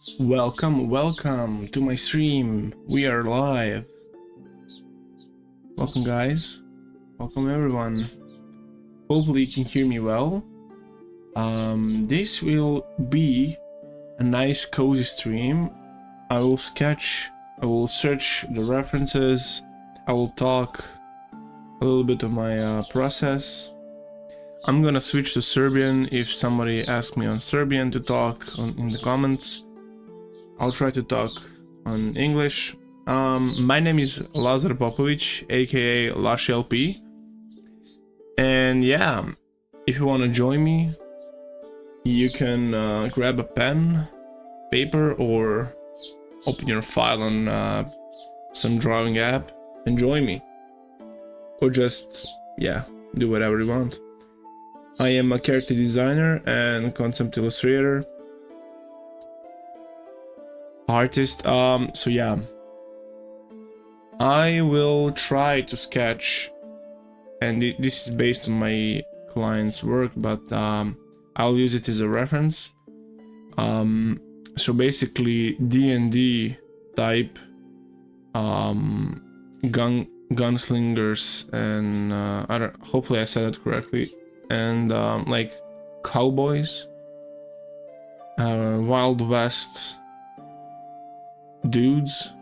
Welcome to my stream. We are live. Welcome, guys. Welcome, everyone. Hopefully, you can hear me well. This will be a nice, cozy stream. I will search the references. I will talk a little bit of my process. I'm gonna switch to Serbian if somebody asks me on Serbian to talk in the comments. I'll try to talk on English. My name is Lazar Popovic, aka Lash LP. And yeah, if you want to join me, you can grab a pen, paper, or open your file on some drawing app and join me. Or just, yeah, do whatever you want. I am a character designer and concept illustrator. Artist. So yeah, I will try to sketch, and this is based on my client's work, but I'll use it as a reference. So basically D&D type gunslingers, and hopefully I said it correctly, and like cowboys, Wild West dudes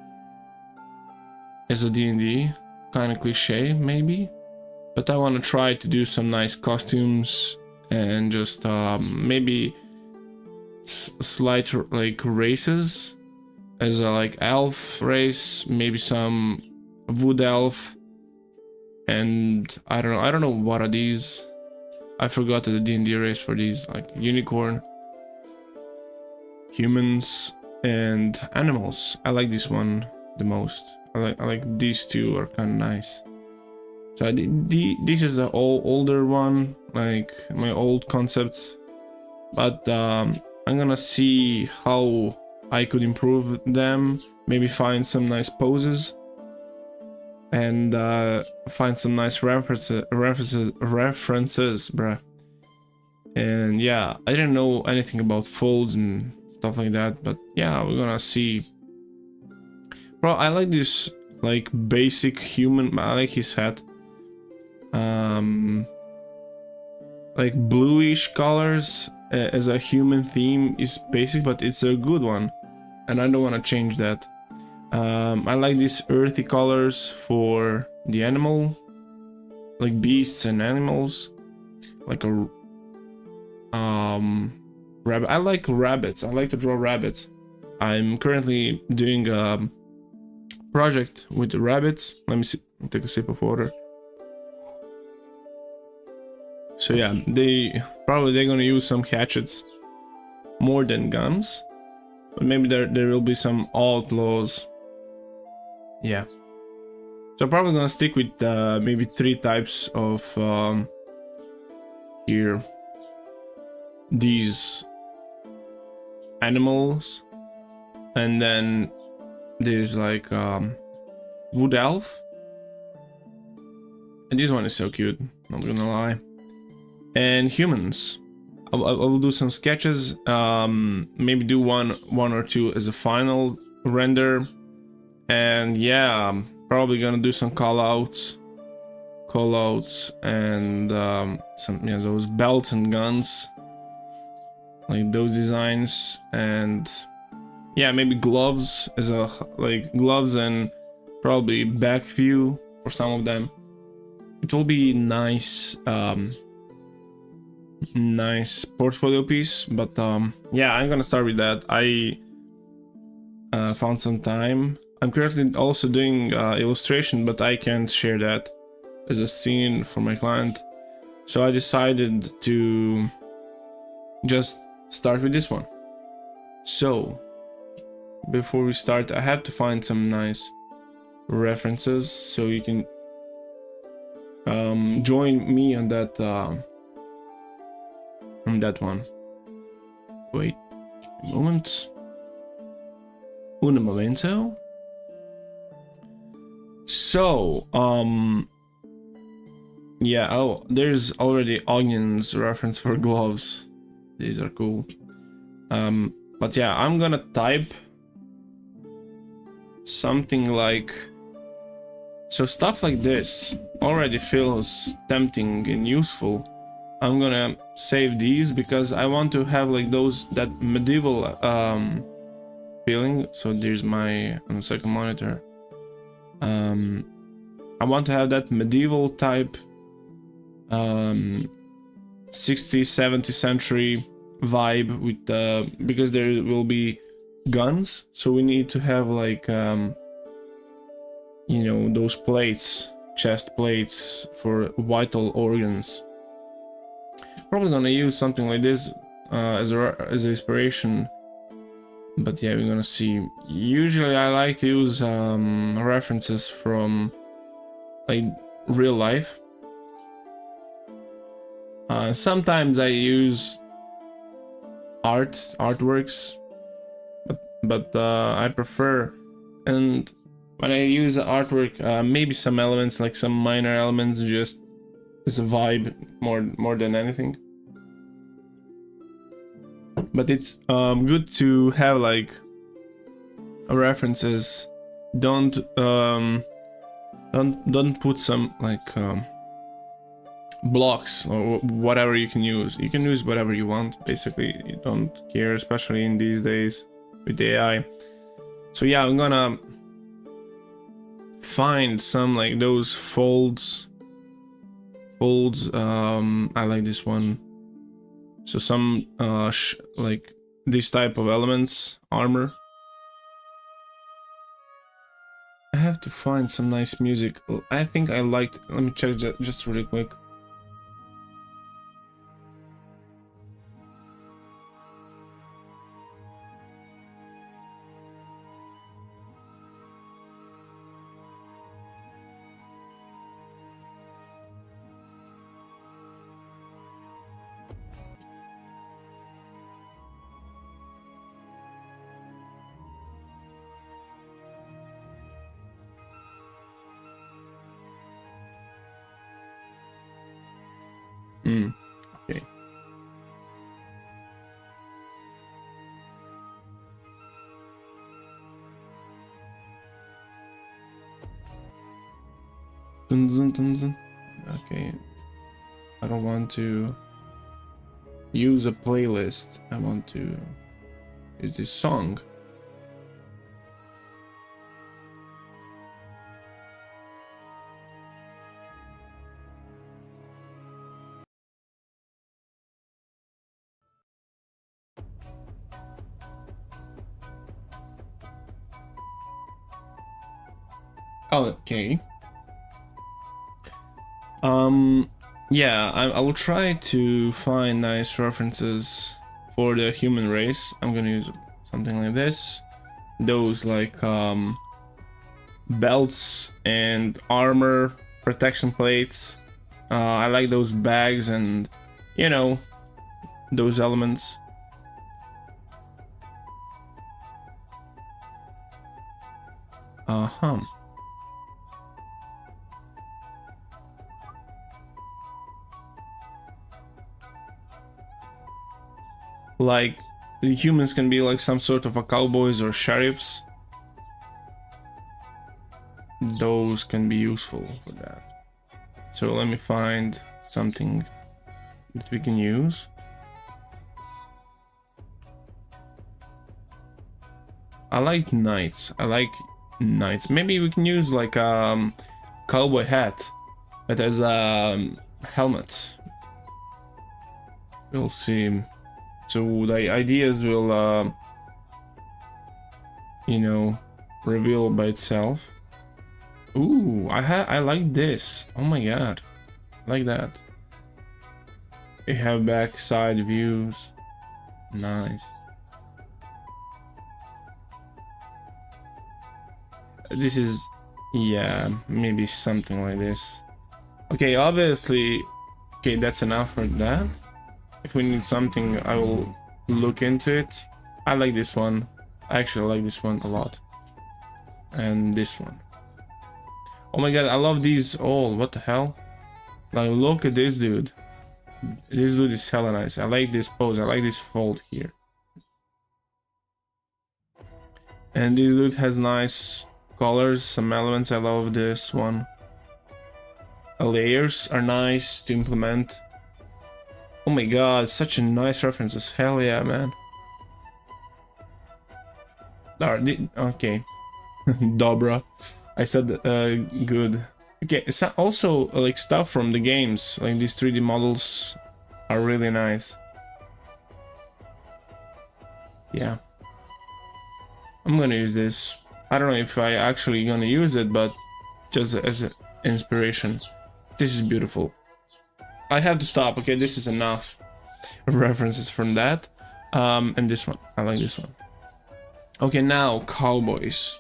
as a D&D, kind of cliche maybe, but I want to try to do some nice costumes and just maybe slight like races as a like elf race, maybe some wood elf, and I don't know what are these. I forgot the D&D race for these, like unicorn, humans, and animals. I like this one the most. I like these two are kind of nice. So this is the older one, like my old concepts, but I'm gonna see how I could improve them, maybe find some nice poses and find some nice references, bruh. And yeah, I didn't know anything about folds and stuff like that, but yeah, we're gonna see. Bro, I like this like basic human. I like his hat, like bluish colors as a human theme is basic, but it's a good one and I don't want to change that. I like these earthy colors for the animal, like beasts and animals, like a rabbit. I like rabbits. I like to draw rabbits. I'm currently doing a project with the rabbits. Let me see, take a sip of water. So yeah, they're gonna use some hatchets more than guns, but maybe there will be some outlaws. Yeah, so I'm probably gonna stick with maybe 3 types of here, these animals, and then there's like wood elf, and this one is so cute, not gonna lie, and humans. I will do some sketches, maybe do one or two as a final render, and yeah, I'm probably gonna do some call outs and some, yeah, those belts and guns, like those designs, and yeah, maybe gloves as a like gloves and probably back view for some of them. It will be nice, nice portfolio piece, but yeah, I'm gonna start with that. I found some time. I'm currently also doing illustration, but I can't share that as a scene for my client, so I decided to just start with this one. So before we start, I have to find some nice references so you can join me on that one. Wait a moment. Un momento. So yeah, oh, there's already onions reference for gloves. These are cool. But yeah, I'm gonna type something like, so stuff like this already feels tempting and useful. I'm gonna save these because I want to have like that medieval feeling. So there's my on the second monitor. I want to have that medieval type 60th 70th century vibe with because there will be guns, so we need to have like you know, those plates, chest plates for vital organs. Probably gonna use something like this as inspiration, but yeah, we're gonna see. Usually I like to use references from like real life. Sometimes I use artworks, but I prefer, and when I use artwork, maybe some elements, like some minor elements, just as a vibe more than anything. But it's good to have like references. Don't put some like blocks or whatever you can use. You can use whatever you want, basically. You don't care, especially in these days with the AI. So yeah, I'm gonna find some like those folds. I like this one. So some like this type of elements, armor. I have to find some nice music. I think I liked, let me check just really quick. Okay. Okay. I don't want to use a playlist. I want to use this song. Okay. Yeah, I will try to find nice references for the human race. I'm gonna use something like this. Those like belts and armor, protection plates. I like those bags and, you know, those elements. Like the humans can be like some sort of a cowboys or sheriffs. Those can be useful for that. So let me find something that we can use. I like knights. Maybe we can use like cowboy hat that has a helmet. We'll see. So the ideas will you know, reveal by itself. Ooh, I like this. Oh my god, I like that. We have backside views. Nice. This is, yeah, maybe something like this. Okay, obviously, okay, that's enough for that. If we need something, I will look into it. I like this one. I actually like this one a lot. And this one. Oh my god, I love these all. What the hell? Like, look at this dude. This dude is hella nice. I like this pose. I like this fold here. And this dude has nice colors, some elements. I love this one. Layers are nice to implement. Oh my god, such a nice references. Hell yeah, man. Okay. Dobra. I said good. Okay, it's also like stuff from the games. Like these 3D models are really nice. Yeah. I'm gonna use this. I don't know if I actually gonna use it, but just as an inspiration. This is beautiful. I have to stop, okay? This is enough references from that. And this one. I like this one. Okay, now Cowboys.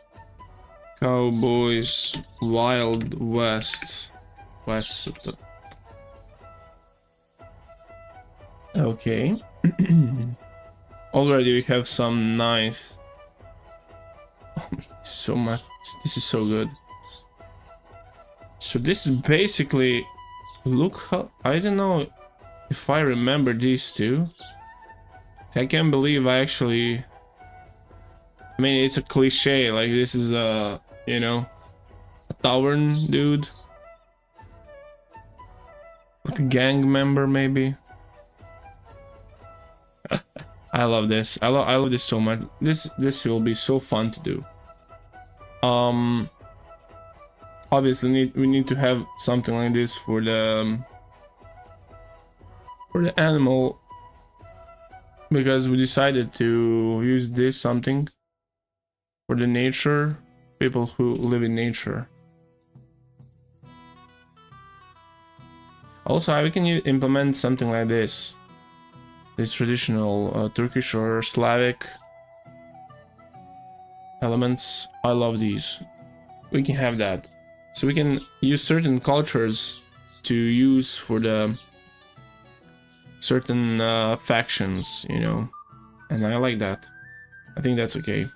Cowboys Wild West. Okay. Already we have some nice. Oh my, so much. This is so good. So this is basically, look how, I don't know if I remember these two. I can't believe I actually, I mean, it's a cliche, like this is a, you know, a tavern dude. Like a gang member maybe. I love this. I love this so much. This will be so fun to do. Obviously we need to have something like this for the animal, because we decided to use this something for the nature, people who live in nature. Also, we can implement something like this. This traditional Turkish or Slavic elements. I love these. We can have that. So we can use certain cultures to use for the certain factions, you know. And I like that. I think that's okay.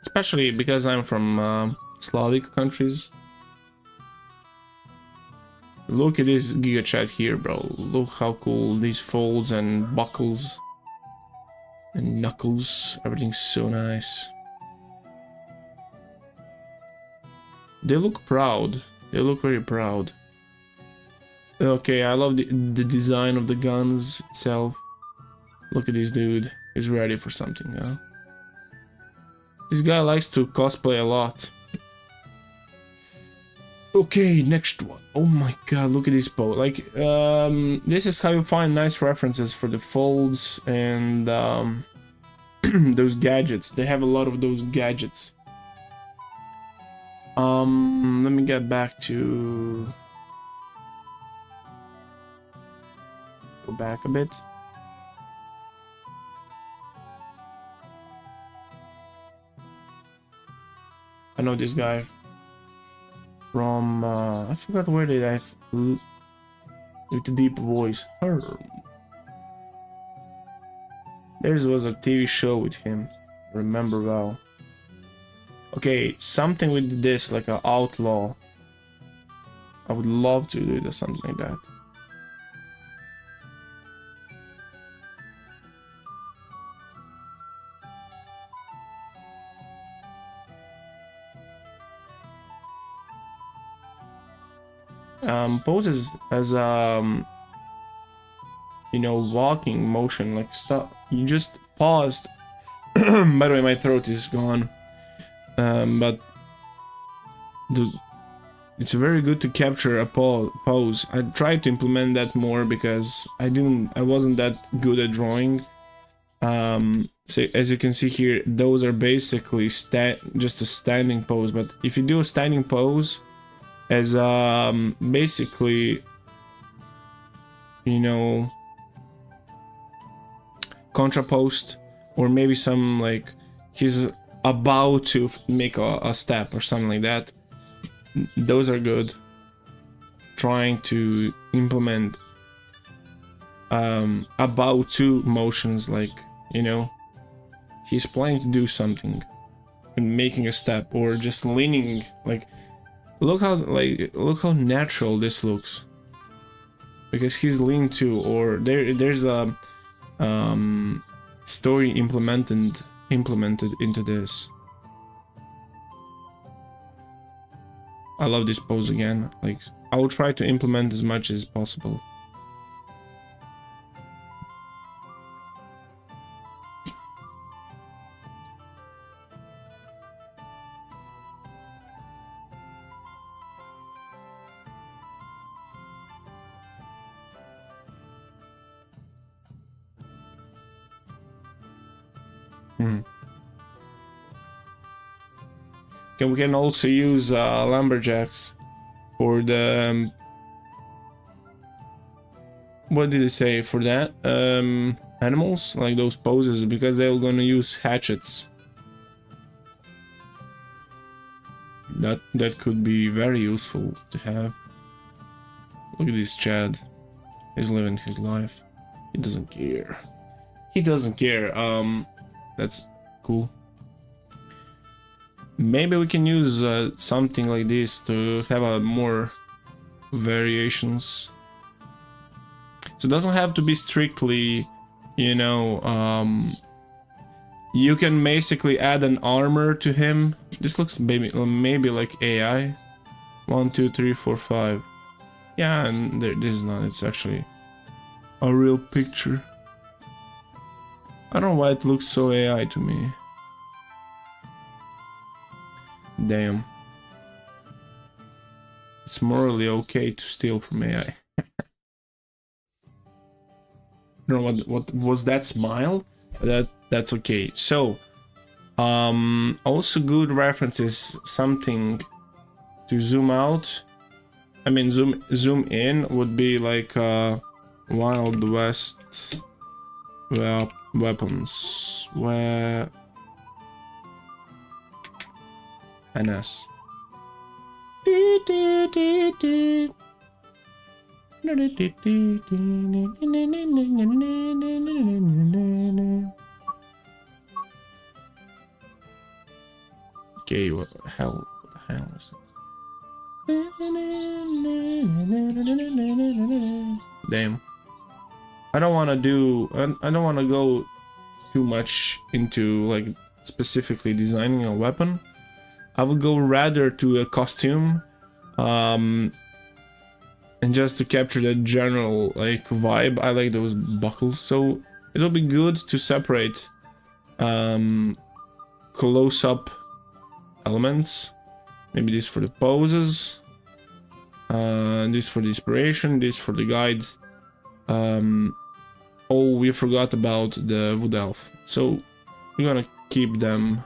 Especially because I'm from Slavic countries. Look at this Giga Chat here, bro. Look how cool these folds and buckles and knuckles. Everything's so nice. They look proud. They look very proud. Okay, I love the design of the guns itself. Look at this dude. He's ready for something, huh? This guy likes to cosplay a lot. Okay, next one. Oh my god, look at this pose. Like, this is how you find nice references for the folds and those gadgets. They have a lot of those gadgets. Let me get back to... Go back a bit. I know this guy from I forgot where did I with the deep voice. There was a TV show with him, remember well. Okay, something with this, like an outlaw. I would love to do something like that. Poses as you know, walking motion, like stuff. You just paused. By the way, my throat is gone. But it's very good to capture a pose. I tried to implement that more because I wasn't that good at drawing. So as you can see here, those are basically just a standing pose. But if you do a standing pose as basically, you know, contrapost, or maybe some like he's about to make a step or something like that, those are good. Trying to implement about to motions, like, you know, he's planning to do something and making a step, or just leaning, like look how natural this looks, because he's leaning to, or there's a story implemented into this. I love this pose again. Like, I will try to implement as much as possible. We can also use lumberjacks for the what did it say for that? Animals, like those poses, because they're gonna use hatchets. That could be very useful to have. Look at this Chad. He's living his life. He doesn't care. He doesn't care. That's cool. Maybe we can use something like this to have more variations. So it doesn't have to be strictly, you know, you can basically add an armor to him. This looks maybe like AI. 1, 2, 3, 4, 5. Yeah, and this is not. It's actually a real picture. I don't know why it looks so AI to me. Damn. It's morally okay to steal from AI. I don't know what was that smile? That's okay. So, also good references, something to zoom out. I mean, zoom in would be like Wild West weapons. Where NS. Okay, what the hell is this? Damn. I don't want to go too much into like specifically designing a weapon. I would go rather to a costume, and just to capture the general like vibe. I like those buckles, so it'll be good to separate close-up elements. Maybe this for the poses, this for the inspiration, this for the guide. Oh, we forgot about the wood elf, so we're gonna keep them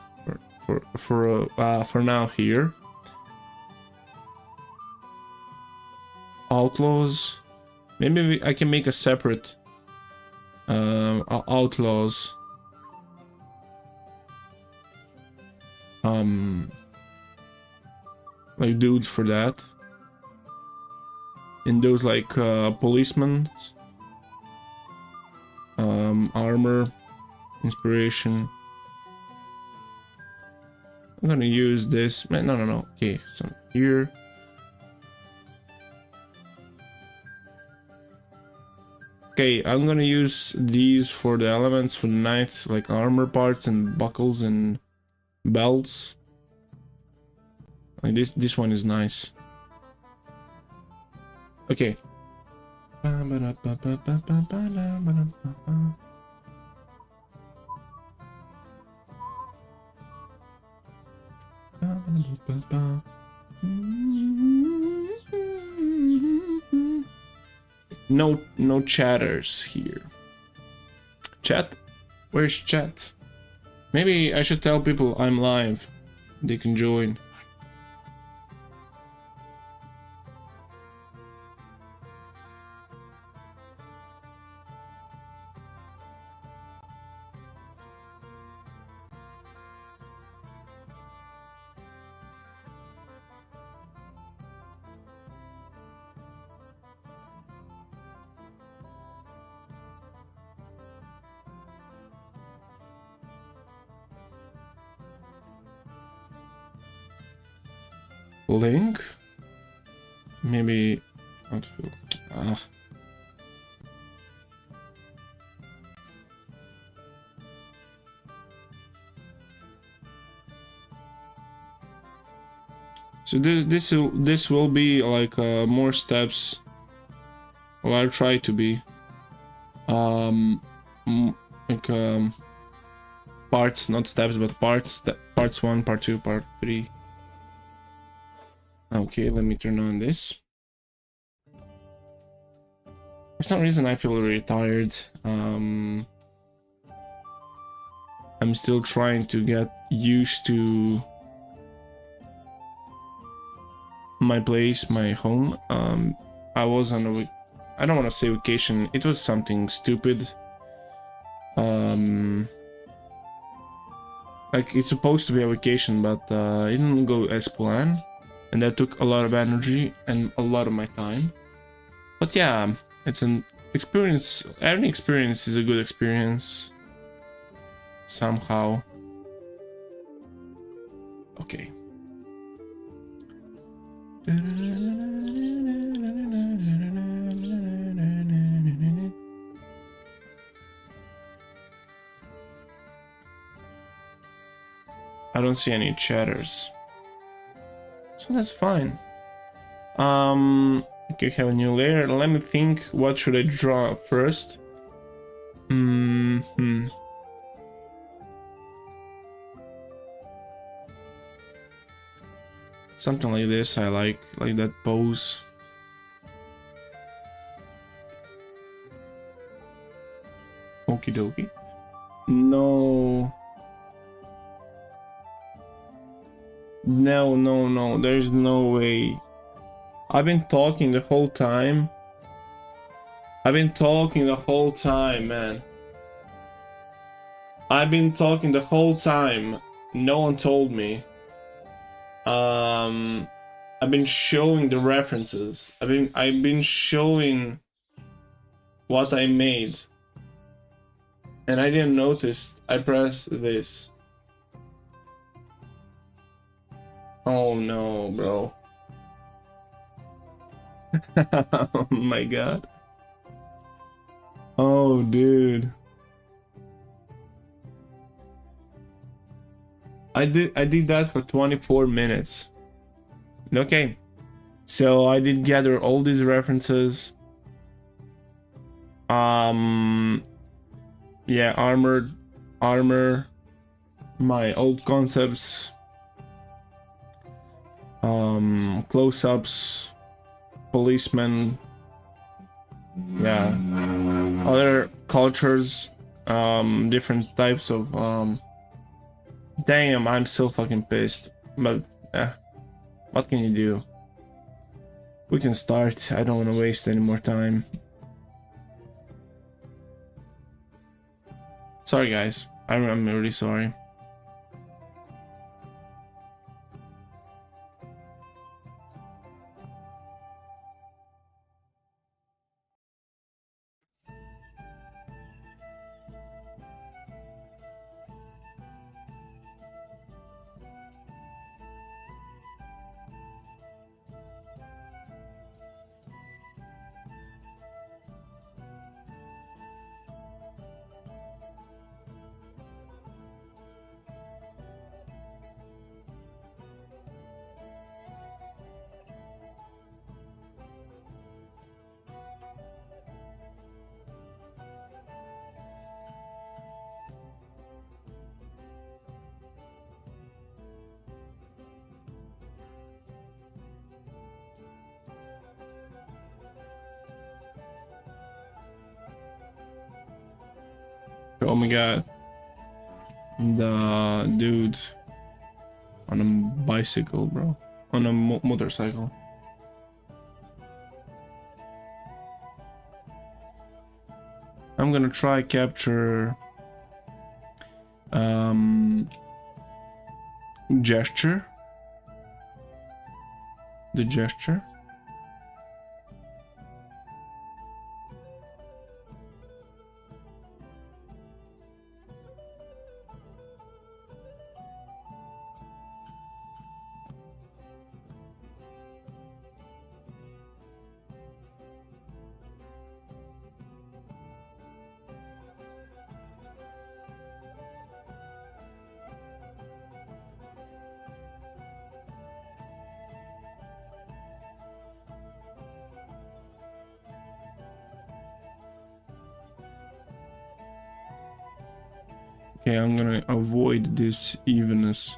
for now here. Outlaws. Maybe I can make a separate outlaws. Like dudes for that. And those like policemen. Armor, inspiration. I'm gonna use this. No. Okay, so here. Okay, I'm gonna use these for the elements for the knights, like armor parts and buckles and belts. Like this one is nice. Okay. No chatters here. Chat? Where's chat? Maybe I should tell people I'm live. They can join. Link? Maybe outfield. So this will be like more steps. Well, I'll try to be like parts, not steps, but parts. Parts 1, part 2, part 3. Okay, let me turn on this. For some reason, I feel really tired. I'm still trying to get used to my place, my home. I was on a I don't want to say vacation. It was something stupid. Like it's supposed to be a vacation, but it didn't go as planned, and that took a lot of energy and a lot of my time. But yeah, it's an experience. Every experience is a good experience. Somehow. Okay. I don't see any chatters, so that's fine. Okay, have a new layer. Let me think. What should I draw first? Something like this. I like that pose. Okie dokie. No. No, there's no way. I've been talking the whole time. Man. I've been talking the whole time. No one told me. I've been showing the references. I've been showing what I made. And I didn't notice. I pressed this. Oh no, bro. Oh my god. Oh, dude. I did that for 24 minutes. Okay. So I did gather all these references. Yeah, armor, my old concepts, close-ups, policemen, yeah, other cultures, different types of damn, I'm so fucking pissed, but what can you do? We can start. I don't want to waste any more time. Sorry guys, I'm really sorry. Oh my god. The dude on a bicycle, bro. On a motorcycle. I'm gonna try capture gesture. The gesture. Okay, I'm gonna avoid this evenness.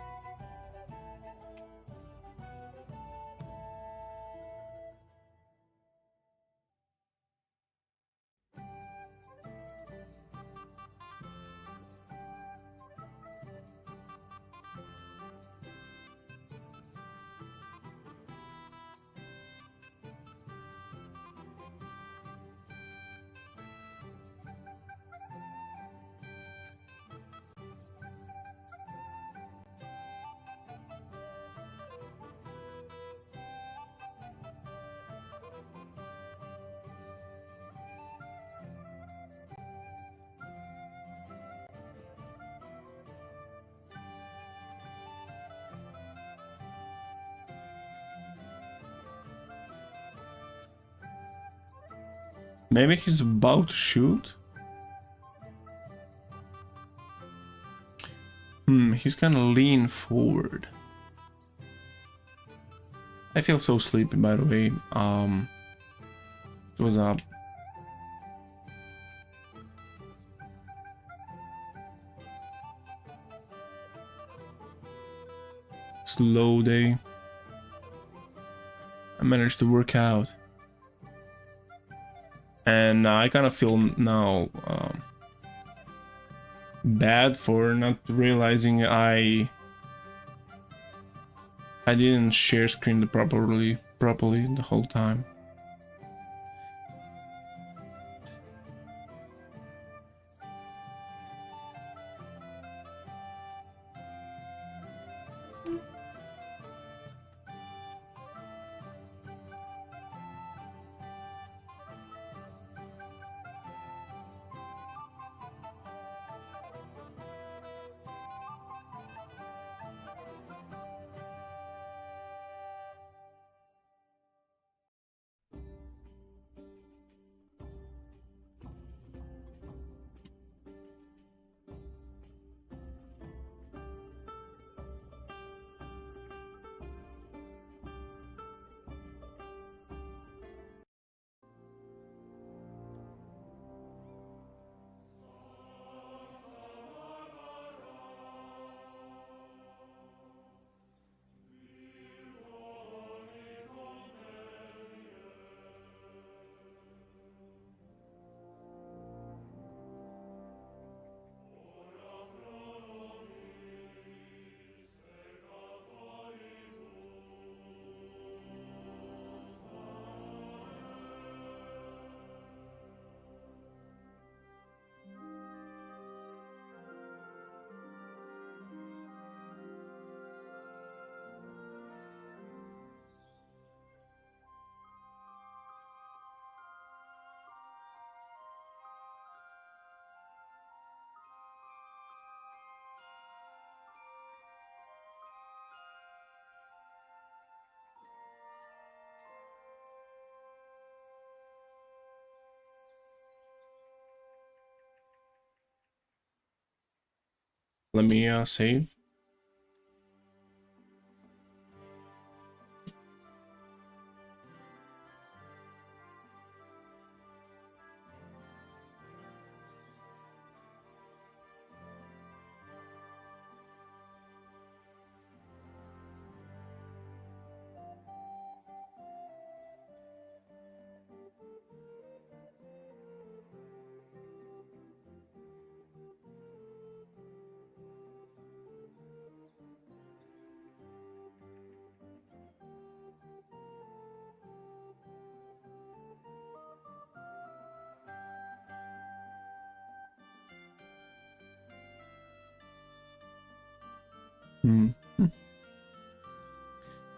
Maybe he's about to shoot. He's gonna lean forward. I feel so sleepy, by the way. It was a slow day. I managed to work out. And I kind of feel now bad for not realizing I didn't share screen properly the whole time. Let me save.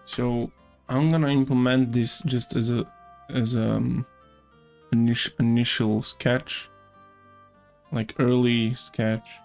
So I'm gonna implement this just as a initial sketch, like early sketch.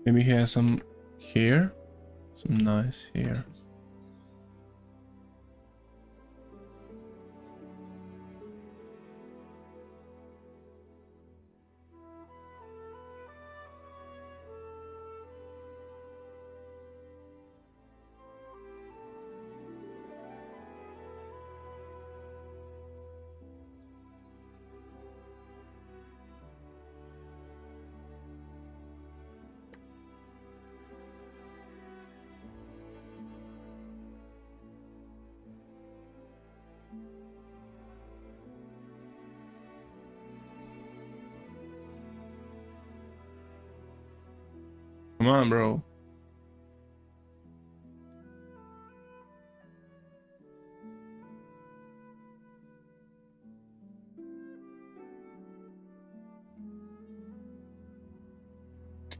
Maybe he has some hair. Some nice hair. Come on, bro.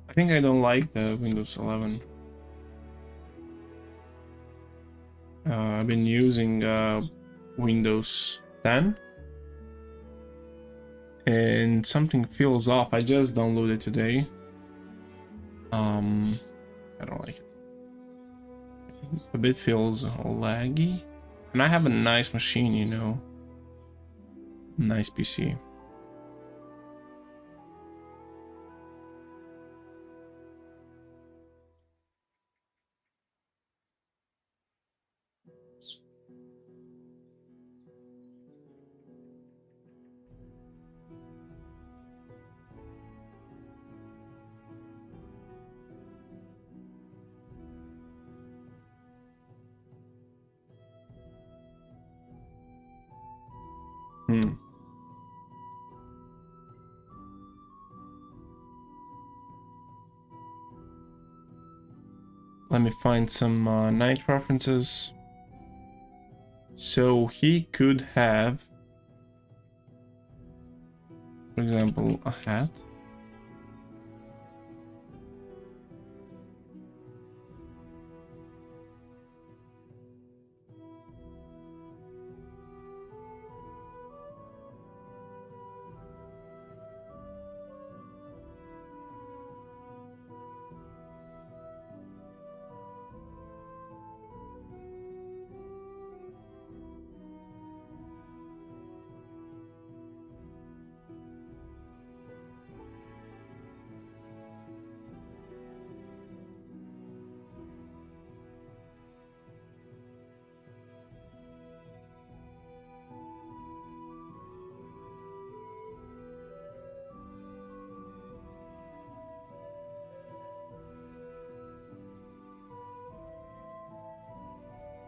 I think I don't like the Windows 11. I've been using Windows 10 and something feels off. I just downloaded today. I don't like it. A bit feels laggy. And I have a nice machine, you know. Nice PC. Let me find some night references. So he could have, for example, a hat.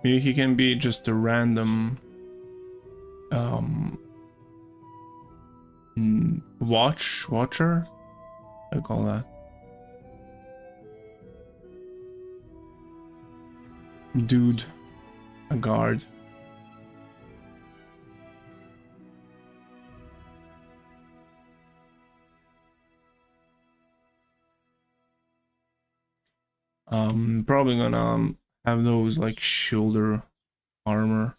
Maybe he can be just a random watcher. I call that. Dude, a guard. Probably gonna have those like shoulder armor.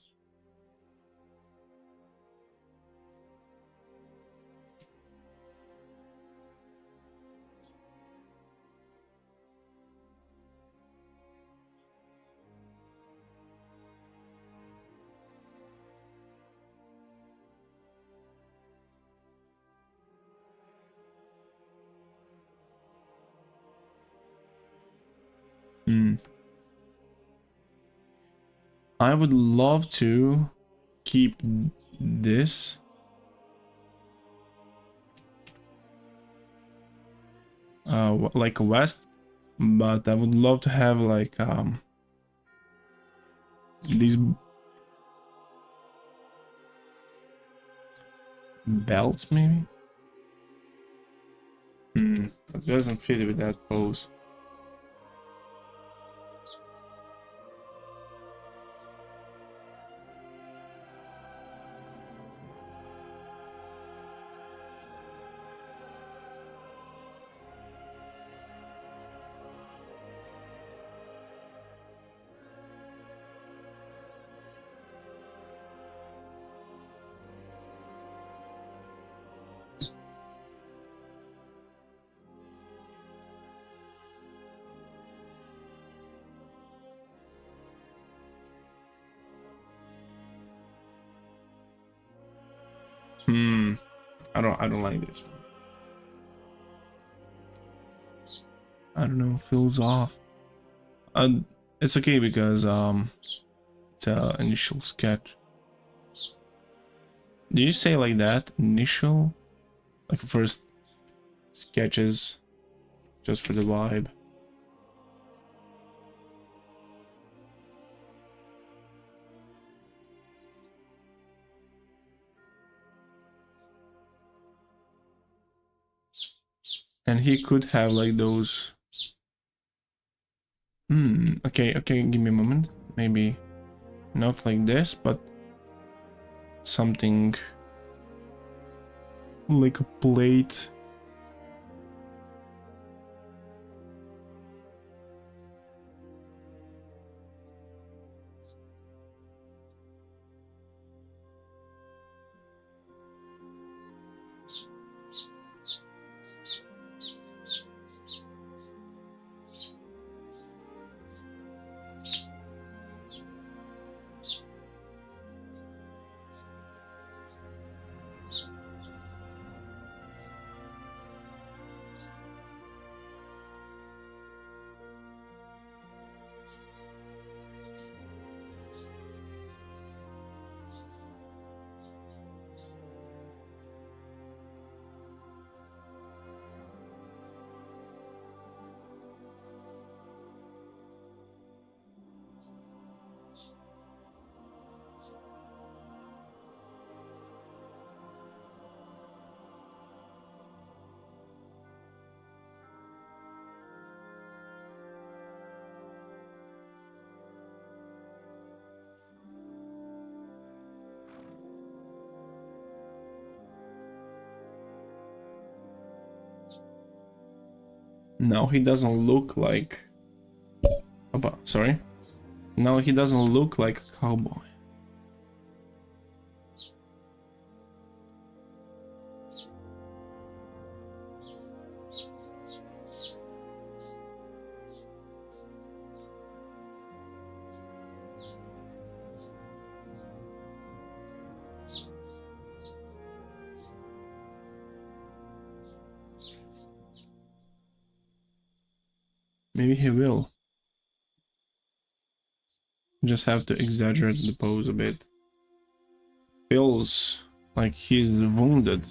I would love to keep this. Like a vest, but I would love to have like these belts maybe. It doesn't fit with that pose. I don't like this one. I don't know, feels off. It's okay because it's a initial sketch. Did you say like that? Initial? Like first sketches just for the vibe. And he could have like those. Okay, give me a moment. Maybe not like this, but something like a plate. Now he doesn't look like. Oh, sorry. Now he doesn't look like a cowboy. Maybe he will. Just have to exaggerate the pose a bit. Feels like he's wounded.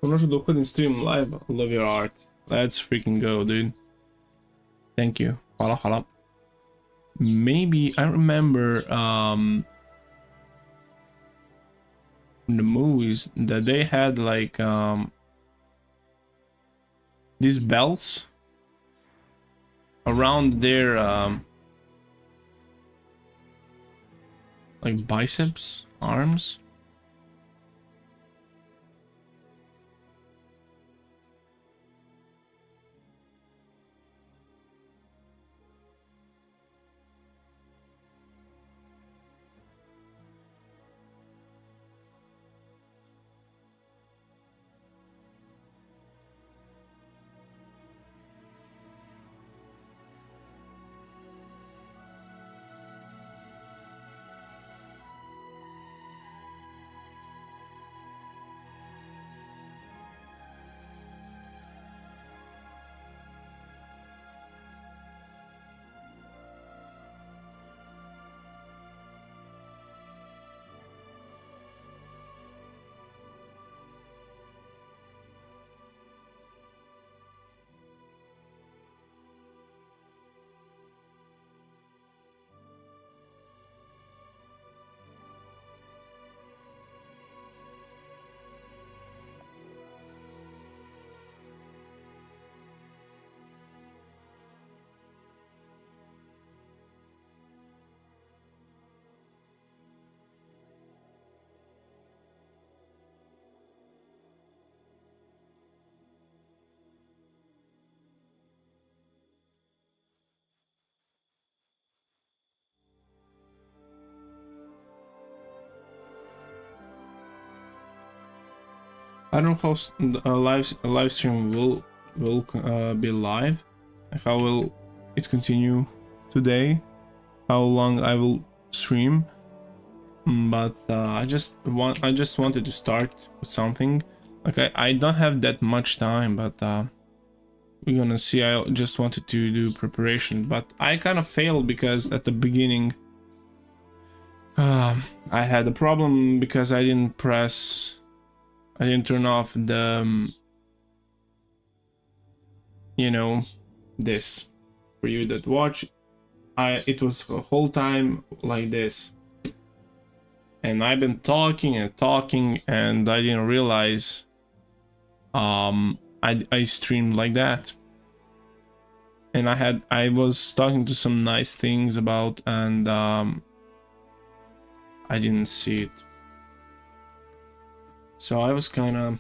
Može da uhodim stream live. Love your art. Let's freaking go, dude. Thank you. Hvala, hvala. Maybe I remember the movies that they had like these belts around their like biceps, arms. I don't know how a live stream will be live. How will it continue today? How long I will stream? But I just wanted to start with something. Like I don't have that much time, but we're gonna see. I just wanted to do preparation, but I kind of failed because at the beginning I had a problem because I didn't turn off the you know, this. For you that watch, it was the whole time like this, and I've been talking and talking, and I didn't realize I streamed like that. And I was talking to some nice things about, and I didn't see it. So I was kind of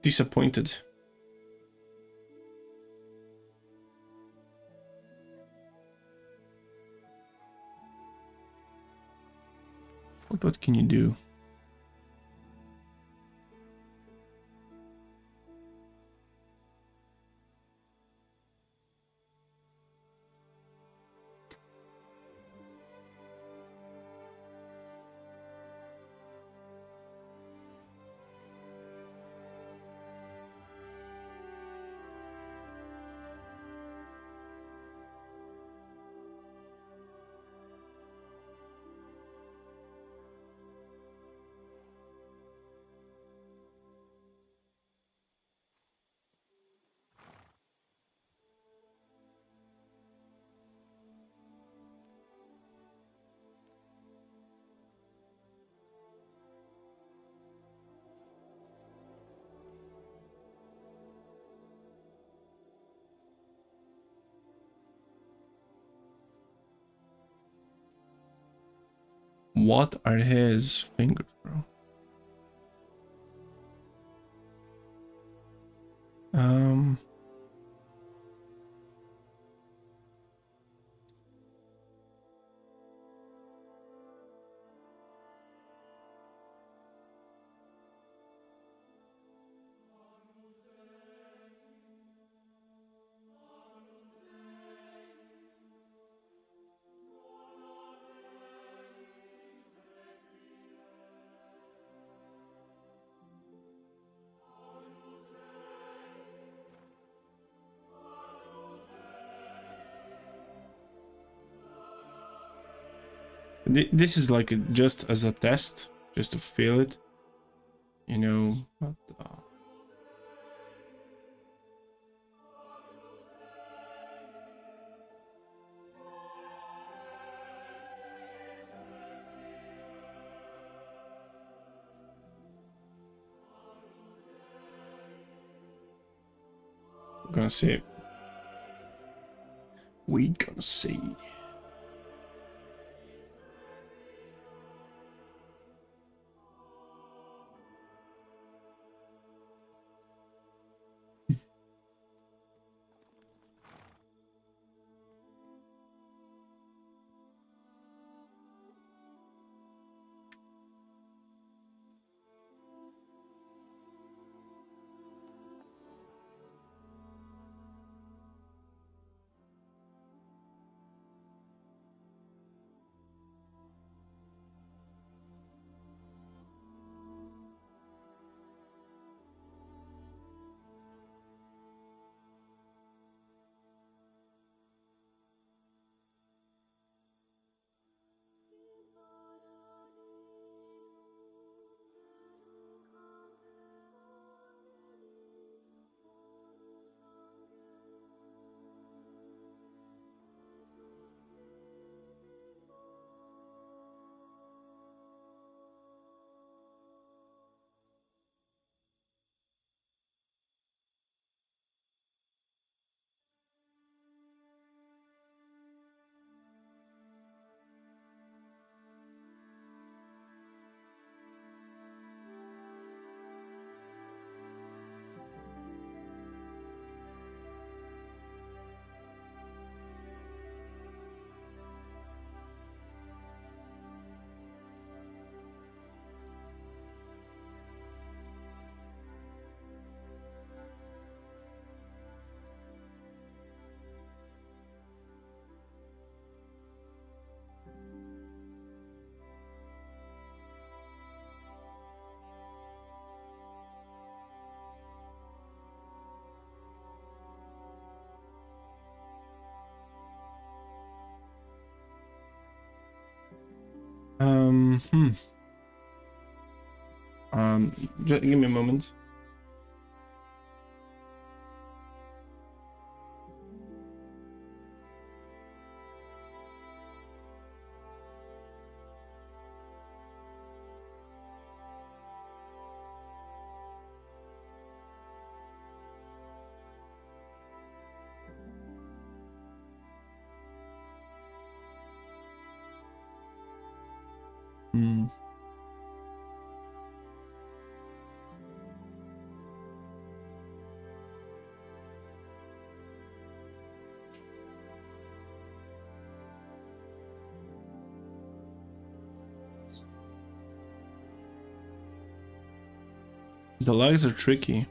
disappointed. What can you do? What are his fingers, bro? This is like just as a test, just to feel it. you know, but we're gonna see. We gonna see. Um, hmm. Just give me a moment. Hmm. The legs are tricky.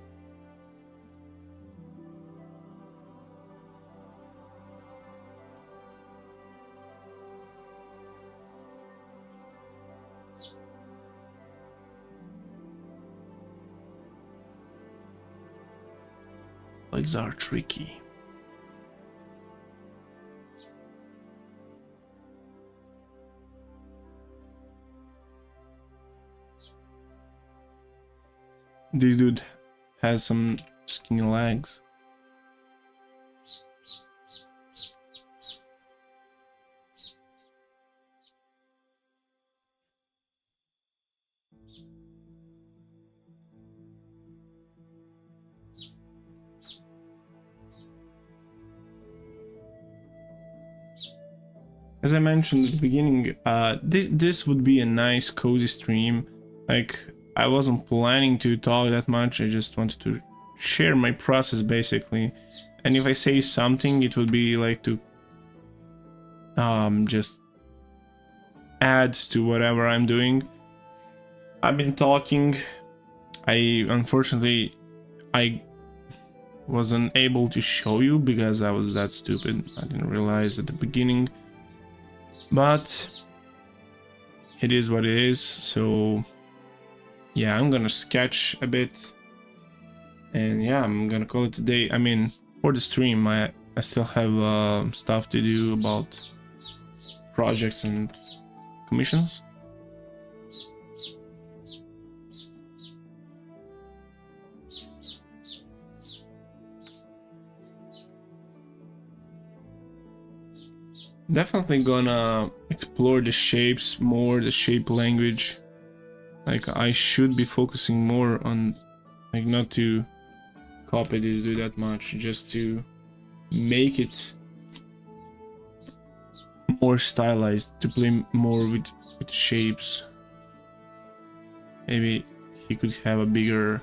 Legs are tricky. This dude has some skinny legs. As I mentioned at the beginning, this would be a nice cozy stream. Like, I wasn't planning to talk that much, I just wanted to share my process basically. And if I say something, it would be like to just add to whatever I'm doing. I've been talking. Unfortunately, I wasn't able to show you because I was that stupid. I didn't realize at the beginning. But it is what it is. So yeah, I'm gonna sketch a bit. And yeah, I'm gonna call it a day. I mean, for the stream, I still have stuff to do about projects and commissions. Definitely gonna explore the shapes more, the shape language. Like I should be focusing more on, like, not to copy this dude that much, just to make it more stylized, to play more with shapes. Maybe he could have a bigger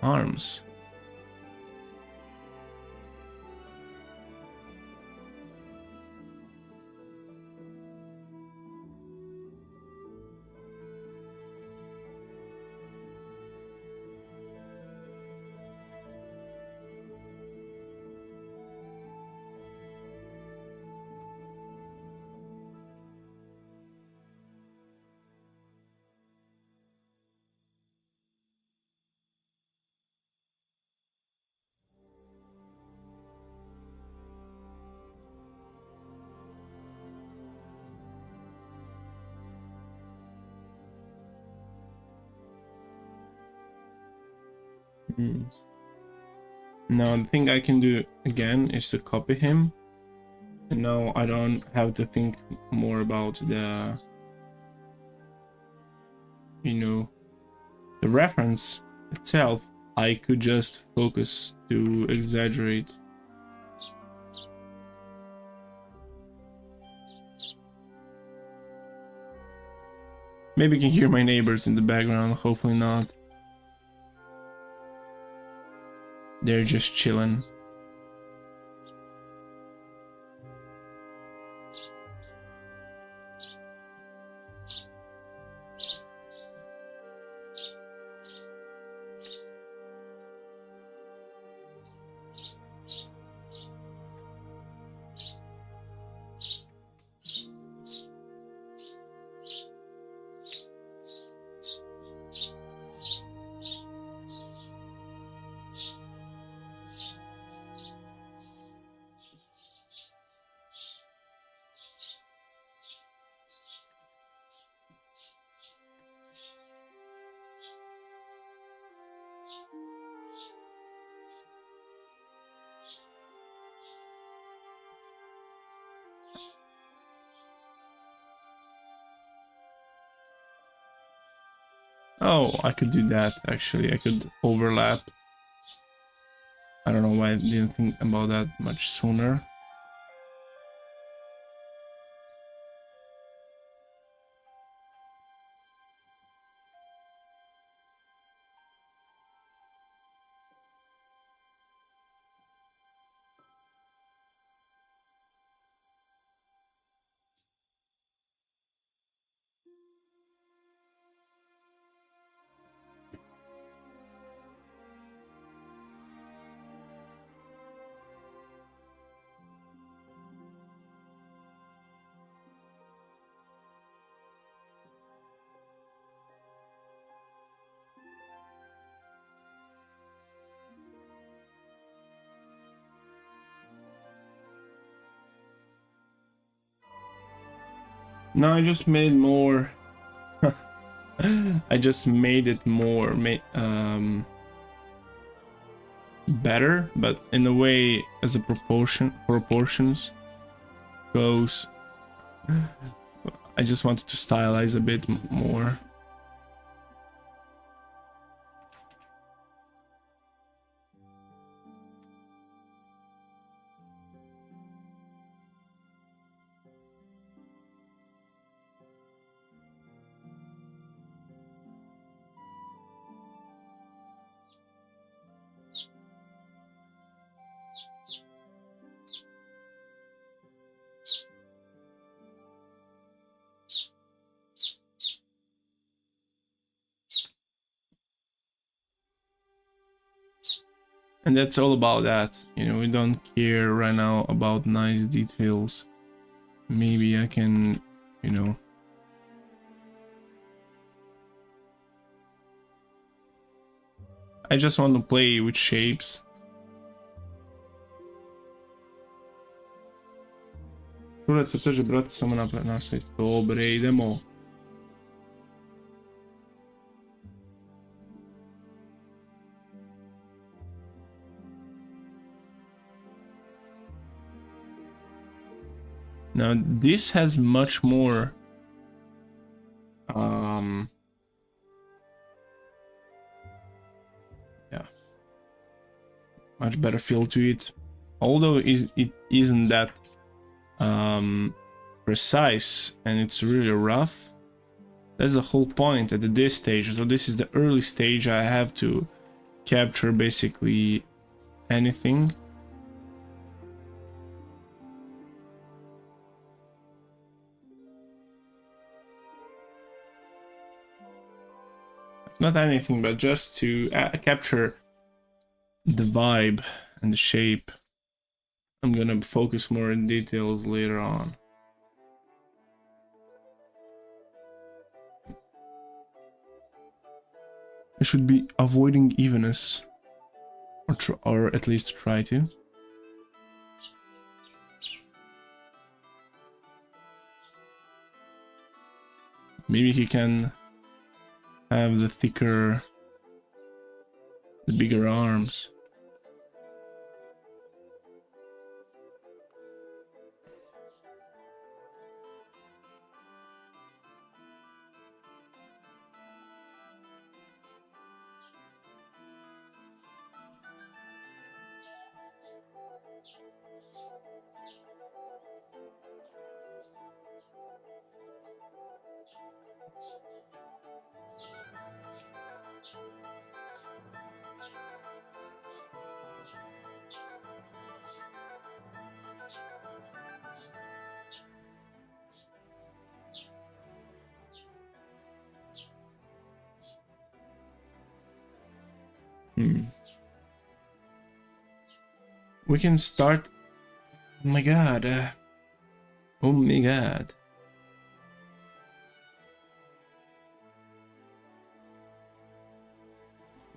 arms. Hmm. Now the thing I can do again is to copy him, and now I don't have to think more about the, you know, the reference itself. I could just focus to exaggerate. Maybe you can hear my neighbors in the background, hopefully not. They're just chilling. Oh, I could do that actually. I could overlap. I don't know why I didn't think about that much sooner. No, I just made more. I just made it more better, but in a way, as a proportions goes, I just wanted to stylize a bit more. And that's all about that. You know, we don't care right now about nice details. Maybe I can, you know, I just want to play with shapes. Šurac se teže, brate, samo nastaviti. Dobre, idemo. Now this has much more yeah, much better feel to it, although it isn't that precise and it's really rough. That's the whole point at this stage. So this is the early stage. I have to capture basically anything. Not anything, but just to capture the vibe and the shape. I'm gonna focus more in details later on. I should be avoiding evenness, or at least try to. Maybe he can have the thicker, the bigger arms. We can start. Oh my god. Oh my god.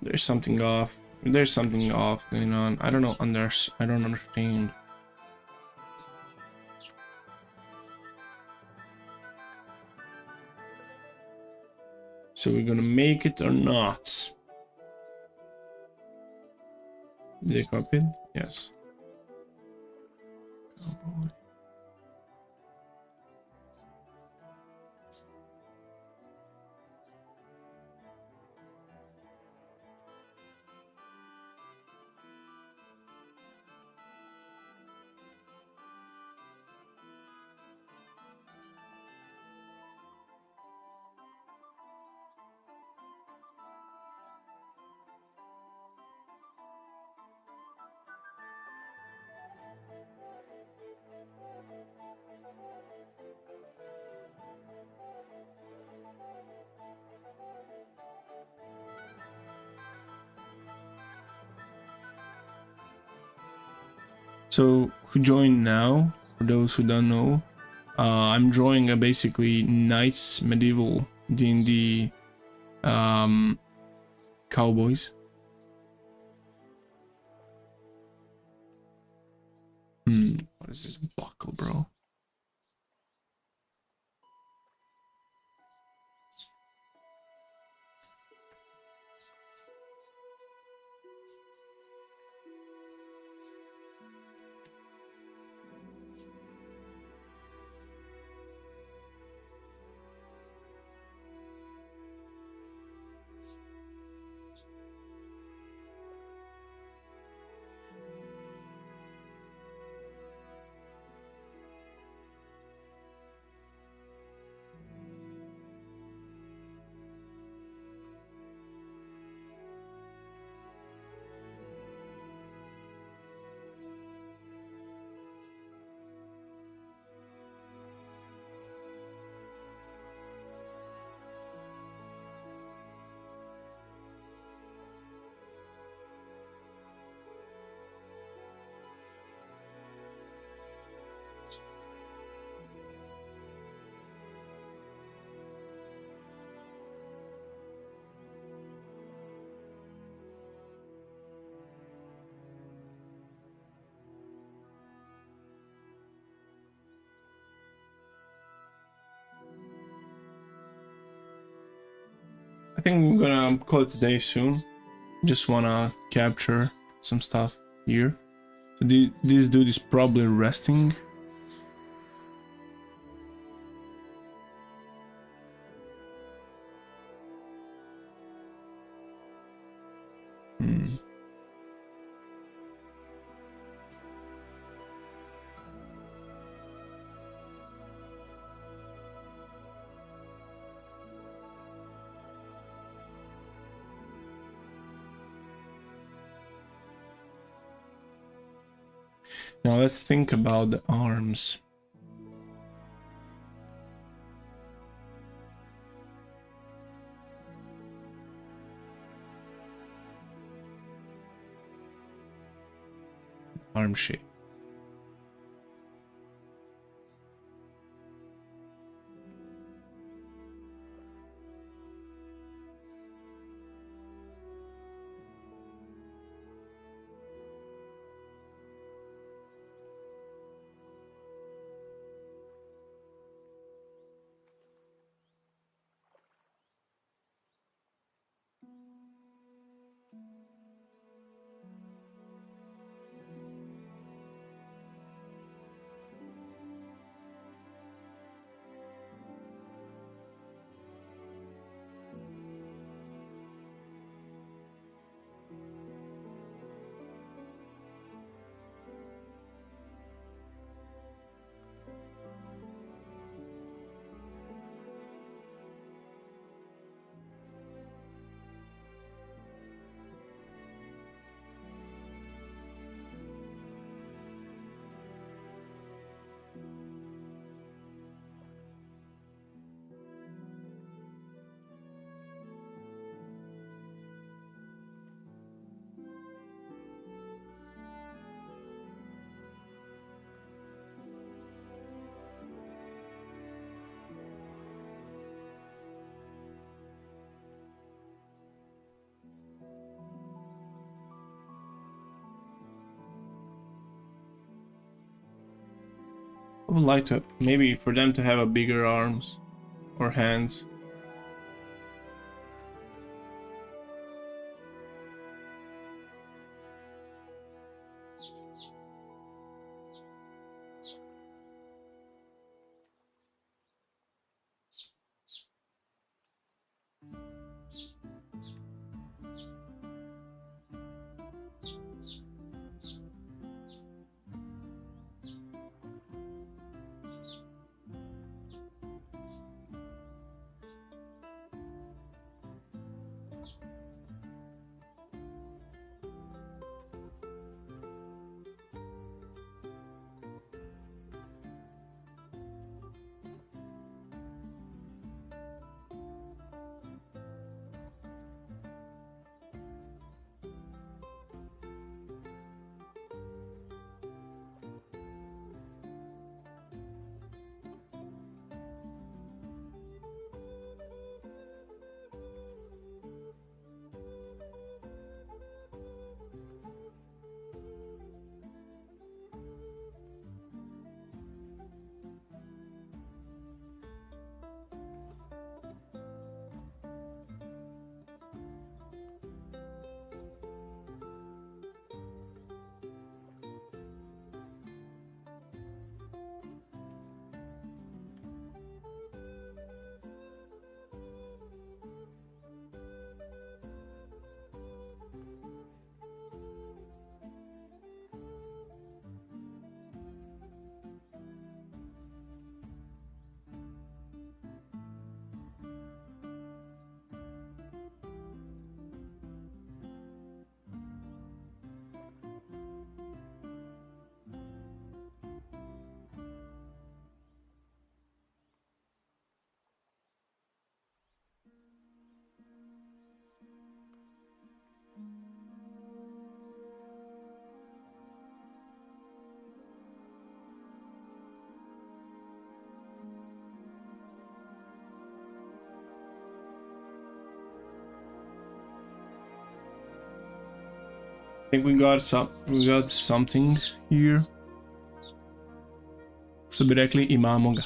There's something off. There's something off going on. I don't know. I don't understand. So we're gonna make it or not? Did they copy it? Yes. Cowboy. So who joined now? For those who don't know, I'm drawing a basically Knights medieval D&D Cowboys. What is this buckle, bro? I think I'm gonna call it today soon. Just wanna capture some stuff here. So this dude is probably resting. Hmm. Now let's think about the arms. Arm shape. I would like to, maybe for them to have a bigger arms or hands. I think we got something here. Što bi rekli, imamo ga.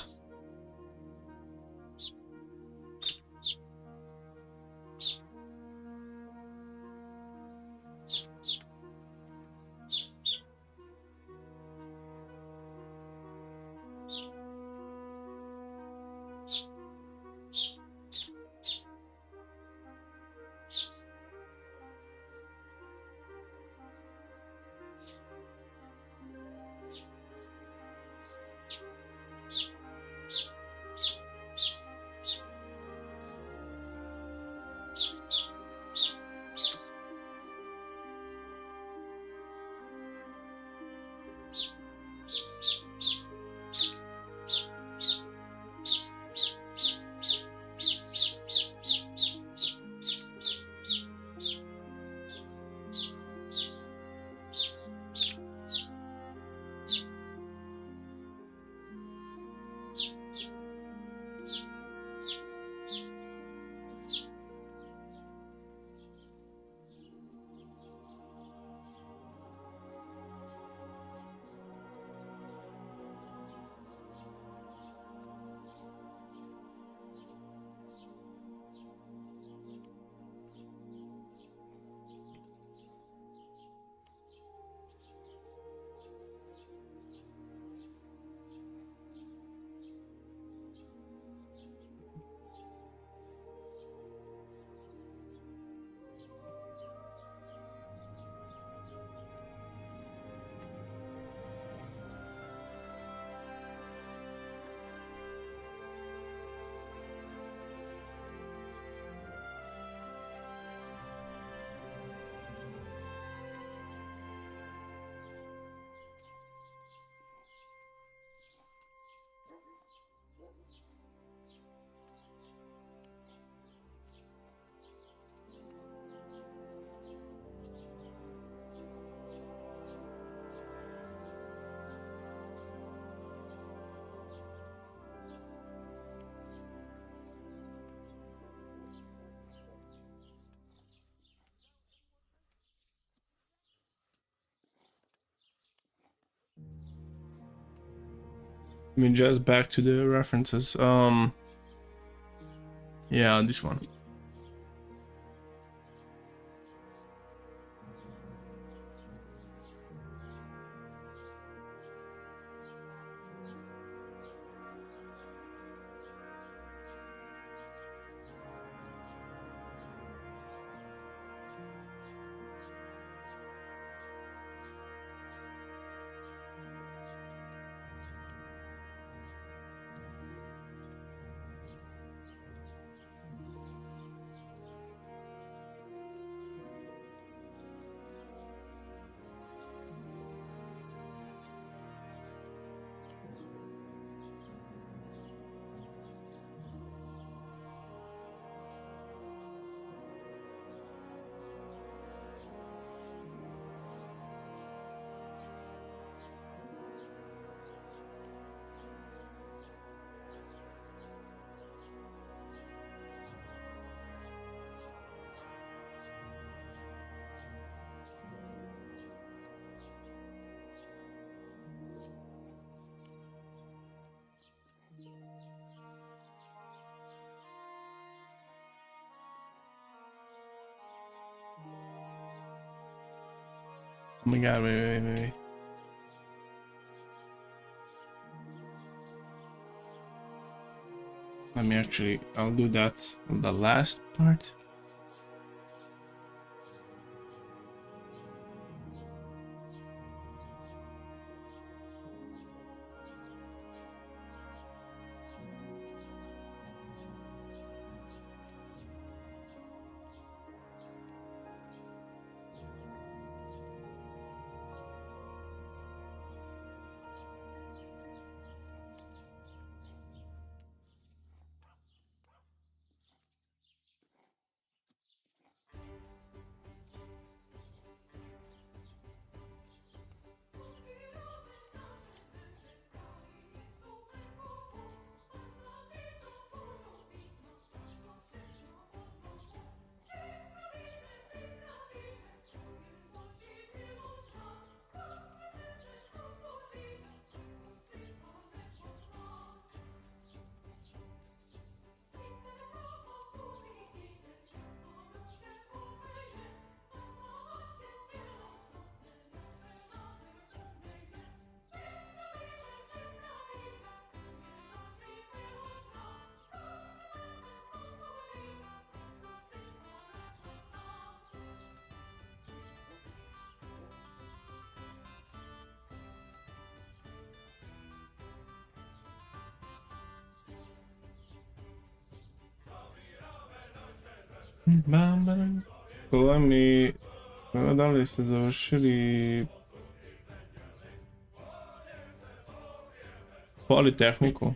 Let me just back to the references. Yeah, this one. Oh my god, wait. Let me actually, I'll do that on the last part. Kola mi... Da li ste završili... Politehniku?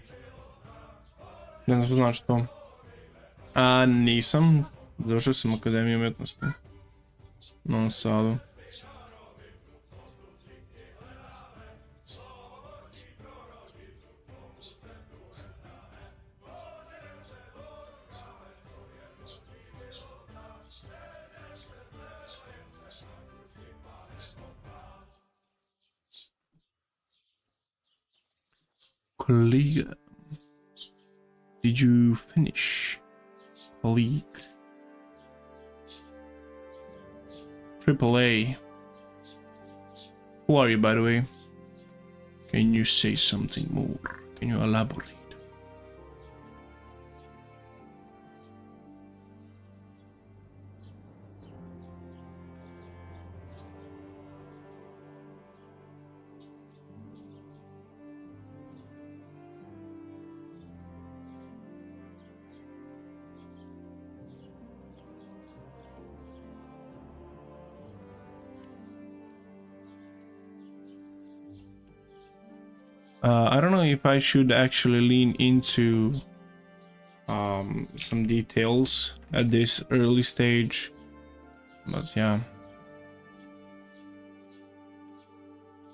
Ne znam što znači to. A nisam. Završio sam Akademiju umjetnosti. U Novom Sadu. Colleague, did you finish? Colleague. Triple A. Who are you, by the way? Can you say something more? Can you elaborate? I don't know if I should actually lean into some details at this early stage, but yeah.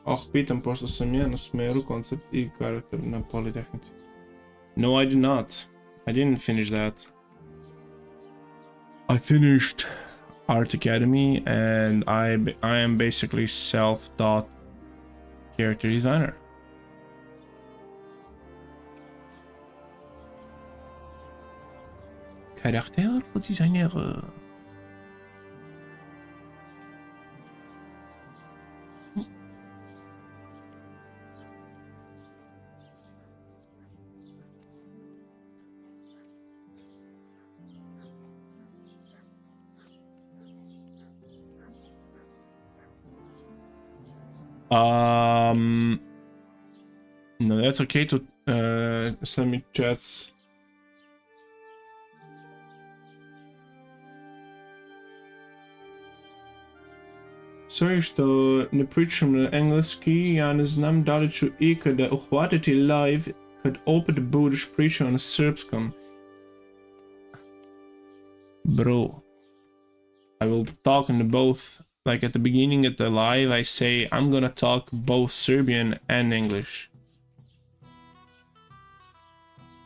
Oh, pitam, pošto sam ja na smeru koncept I karakter na Politehnici. No, I did not. I didn't finish that. I finished Art Academy and I am basically self-taught character designer. Charakterdesigner. No, that's okay to send me chats. Sorry što ne pričam na engleski, ja ne znam da li ću ikada uhvatiti live kad opet budeš pričao na srpskom. Bro, I will talk in both. Like at the beginning of the live, I say I'm gonna talk both Serbian and English.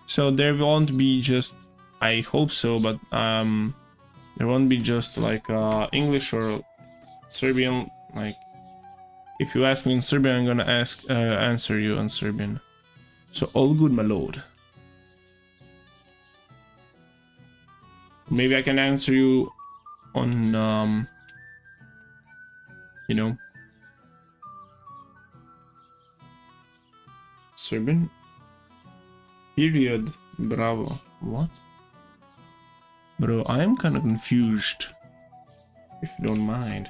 So there won't be just, I hope so, but there won't be just like English or Serbian. Like if you ask me in Serbian, I'm gonna answer you in Serbian. So all good, my lord. Maybe I can answer you on you know, Serbian. Period. Bravo. What? Bro, I'm kind of confused. If you don't mind.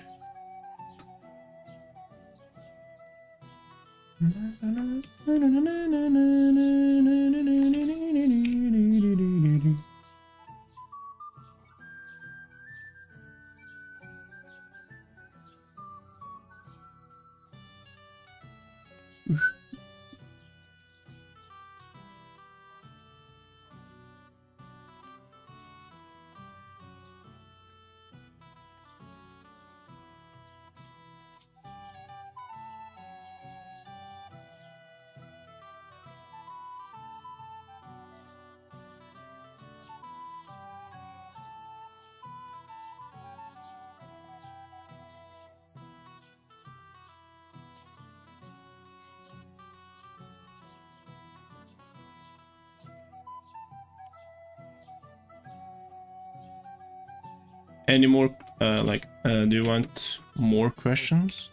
Any more, do you want more questions?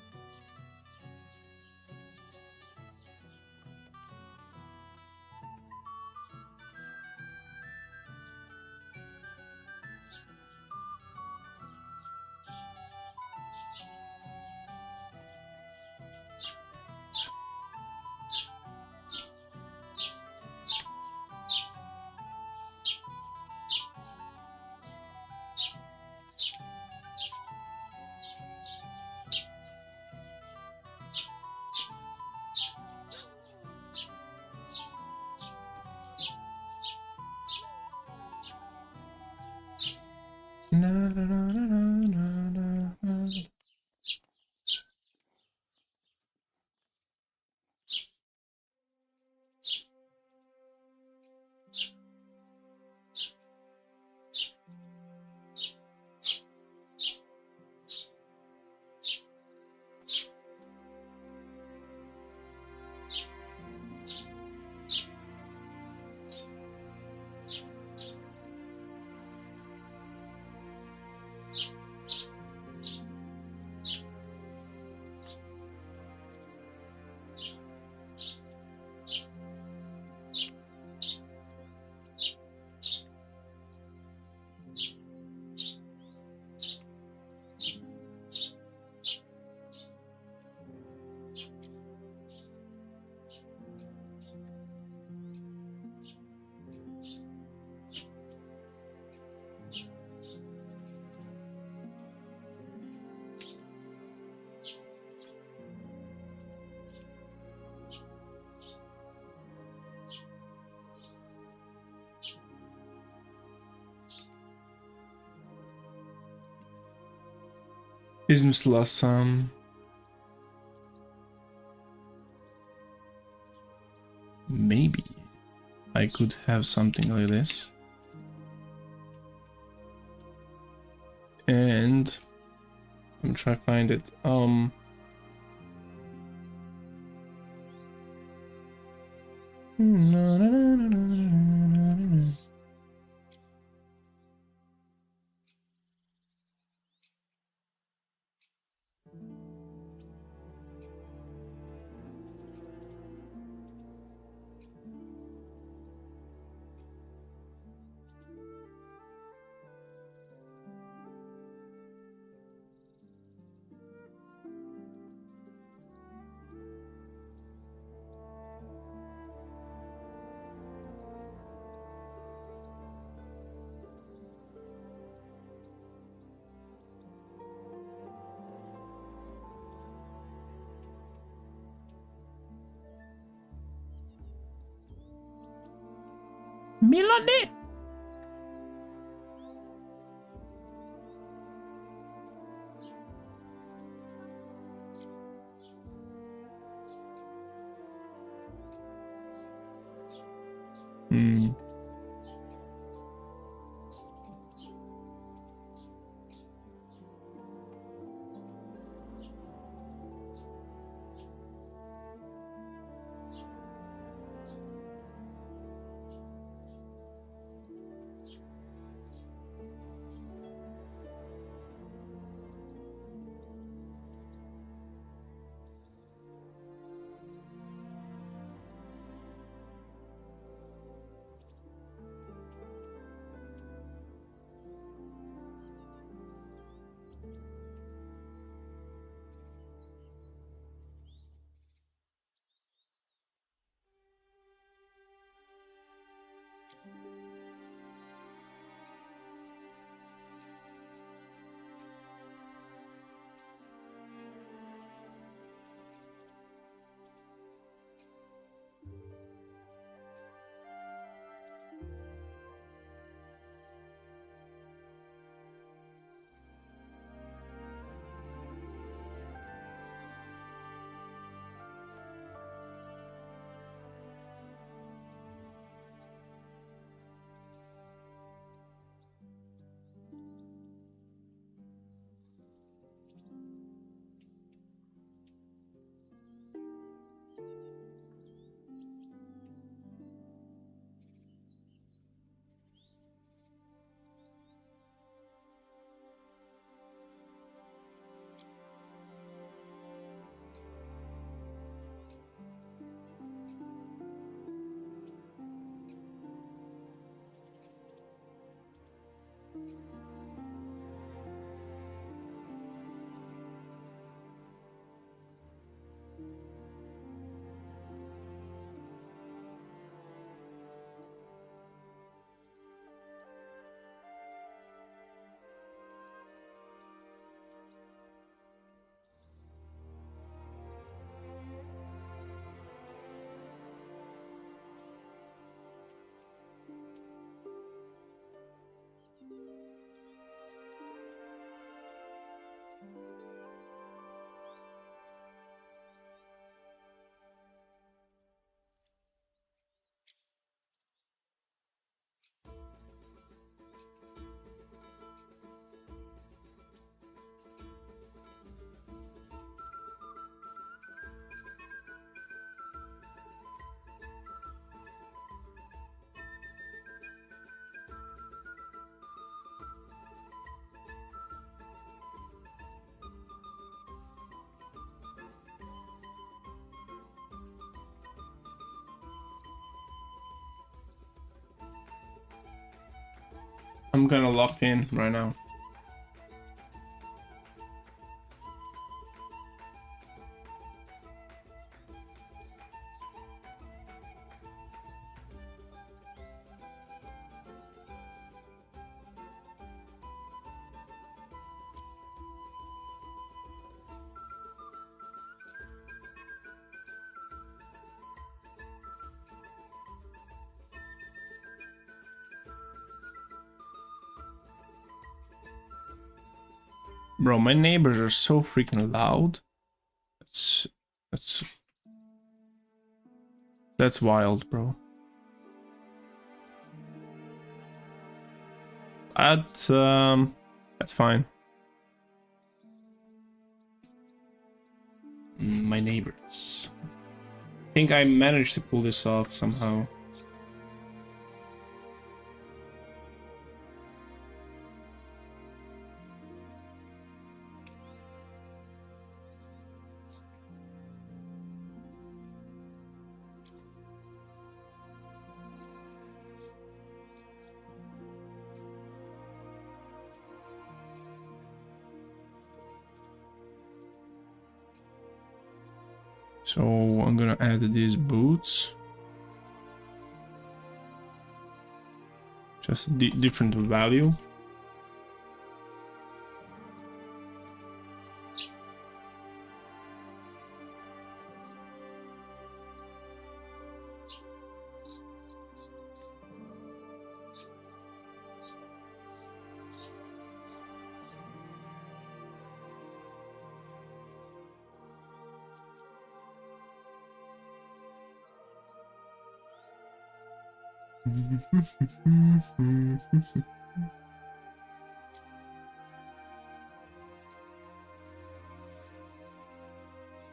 Izmislila sam. Maybe I could have something like this. And I'm trying to find it. Milane. Hmm. I'm kind of locked in right now. Bro, my neighbors are so freaking loud. That's that's wild, bro. That's fine. My neighbors. I think I managed to pull this off somehow. So I'm gonna add these boots. Just different value.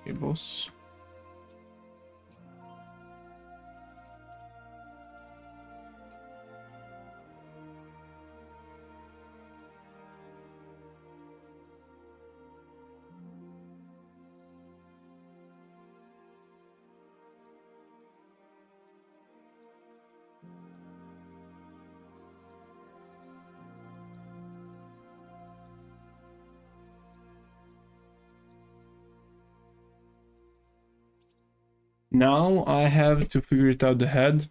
Okay, boss. Now I have to figure it out the head.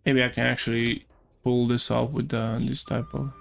Maybe I can actually pull this off with this type of...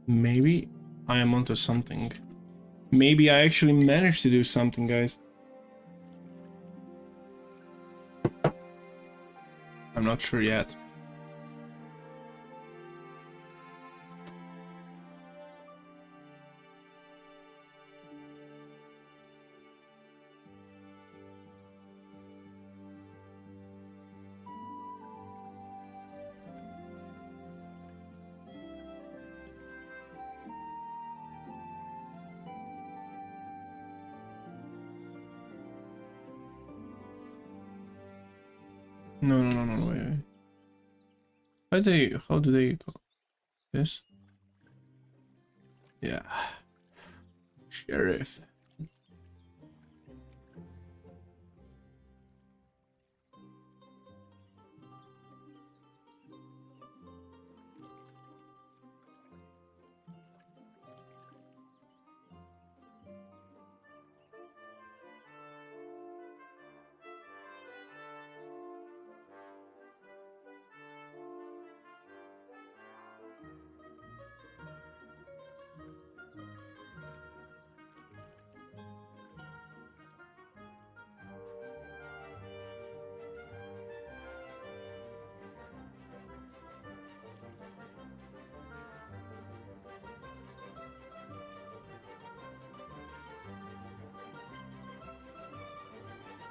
Maybe I am onto something. Maybe I actually managed to do something, guys. I'm not sure yet. No, wait. How do they go? This? Yeah. Sheriff.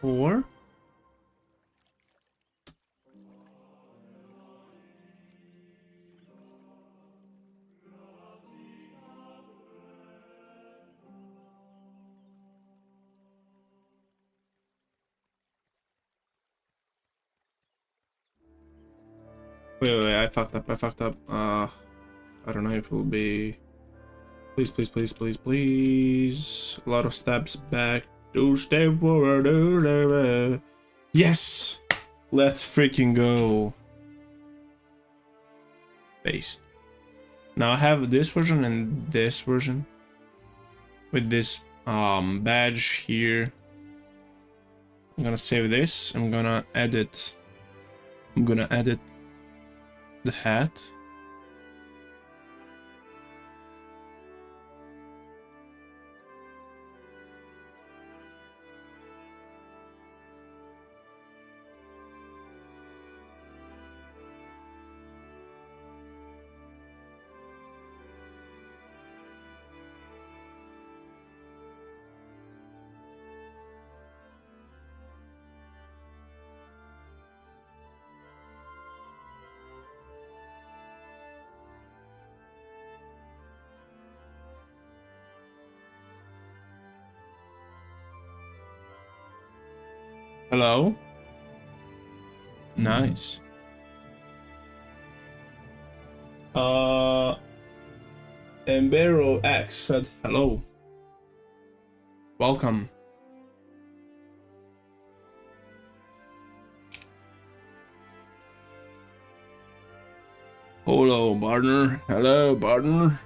Or? Wait, I fucked up. I don't know if it will be... Please. A lot of steps back. 2 step forward. Yes! Let's freaking go. Paste. Now I have this version and this version. With this badge here. I'm gonna save this. I'm gonna edit the hat. Hello? Nice. Embero X said hello. Welcome. Hello, partner. Hello, partner.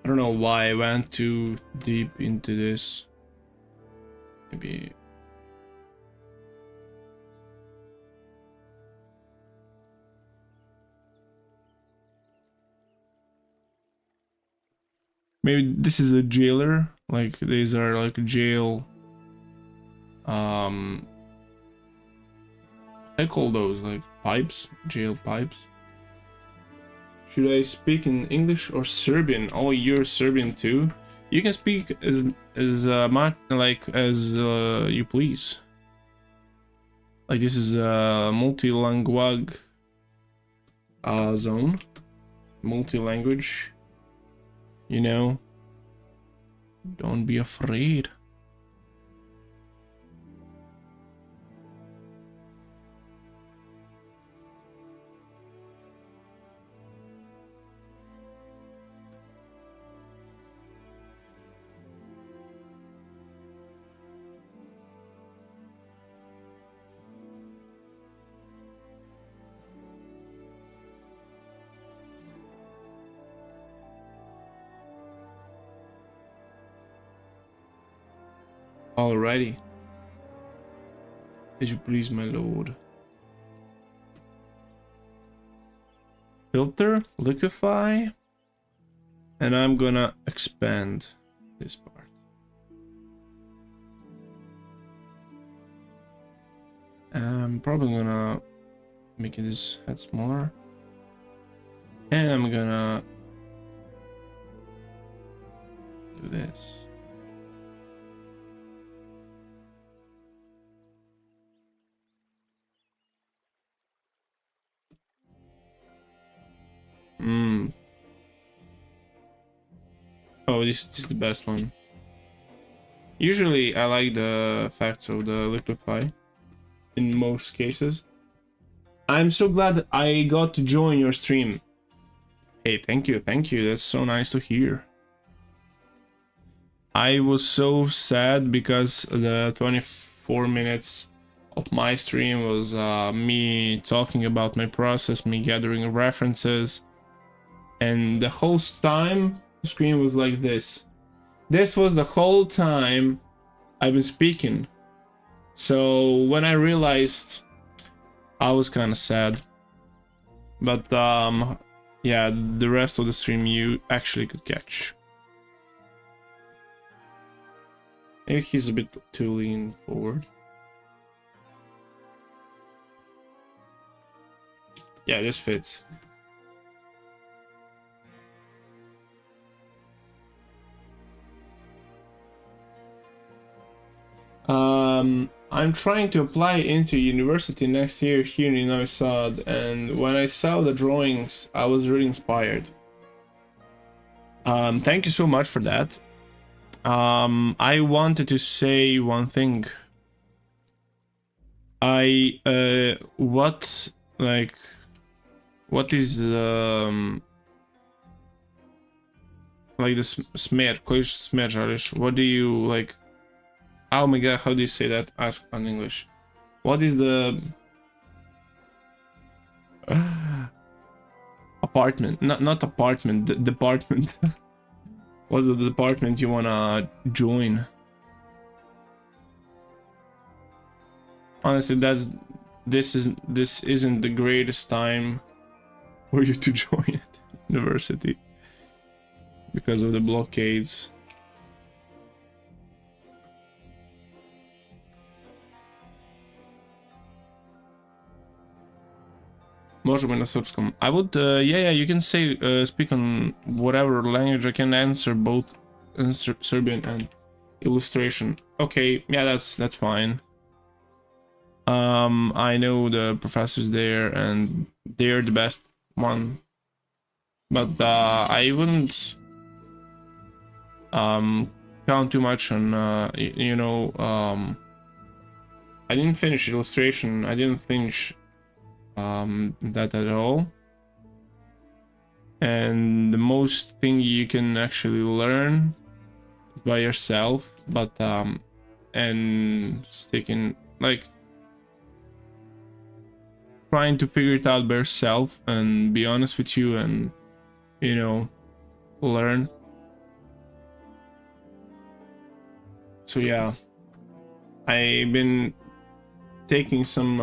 I don't know why I went too deep into this. Maybe... Maybe this is a jailer. Like, these are like jail... I call those like pipes, jail pipes. Should I speak in English or Serbian? Oh, you're Serbian too. You can speak as much like as you please. Like this is a multilingual zone, multi-language. You know, don't be afraid. Alrighty. As you please, my lord. Filter, liquefy, and I'm gonna expand this part. I'm probably gonna make this head smaller, and I'm gonna do this. Oh, this is the best one. Usually I like the effects of the liquify in most cases. I'm so glad I got to join your stream. Hey, thank you, that's so nice to hear. I was so sad because the 24 minutes of my stream was me talking about my process, me gathering references, and the whole time the screen was like this. This was the whole time I've been speaking. So when I realized, I was kind of sad. But yeah, the rest of the stream you actually could catch. Maybe he's a bit too lean forward. Yeah, this fits. I'm trying to apply into university next year here in Novi Sad, and when I saw the drawings, I was really inspired. Thank you so much for that. I wanted to say one thing. What is like the smer? What do you like? Oh my god, how do you say that? Ask on English. What is the apartment? Not apartment, the department. What's the department you wanna join? Honestly, this isn't the greatest time for you to join it, university, because of the blockades. Možemo na srpskom. I would, yeah, you can say, speak on whatever language. I can answer both Serbian and illustration. Okay, yeah, that's fine. I know the professors there, and they're the best one. But I wouldn't count too much on, you know, I didn't finish illustration. I didn't finish that at all, and the most thing you can actually learn is by yourself, but and sticking, like, trying to figure it out by yourself and be honest with you, and you know, learn. So yeah, I've been taking some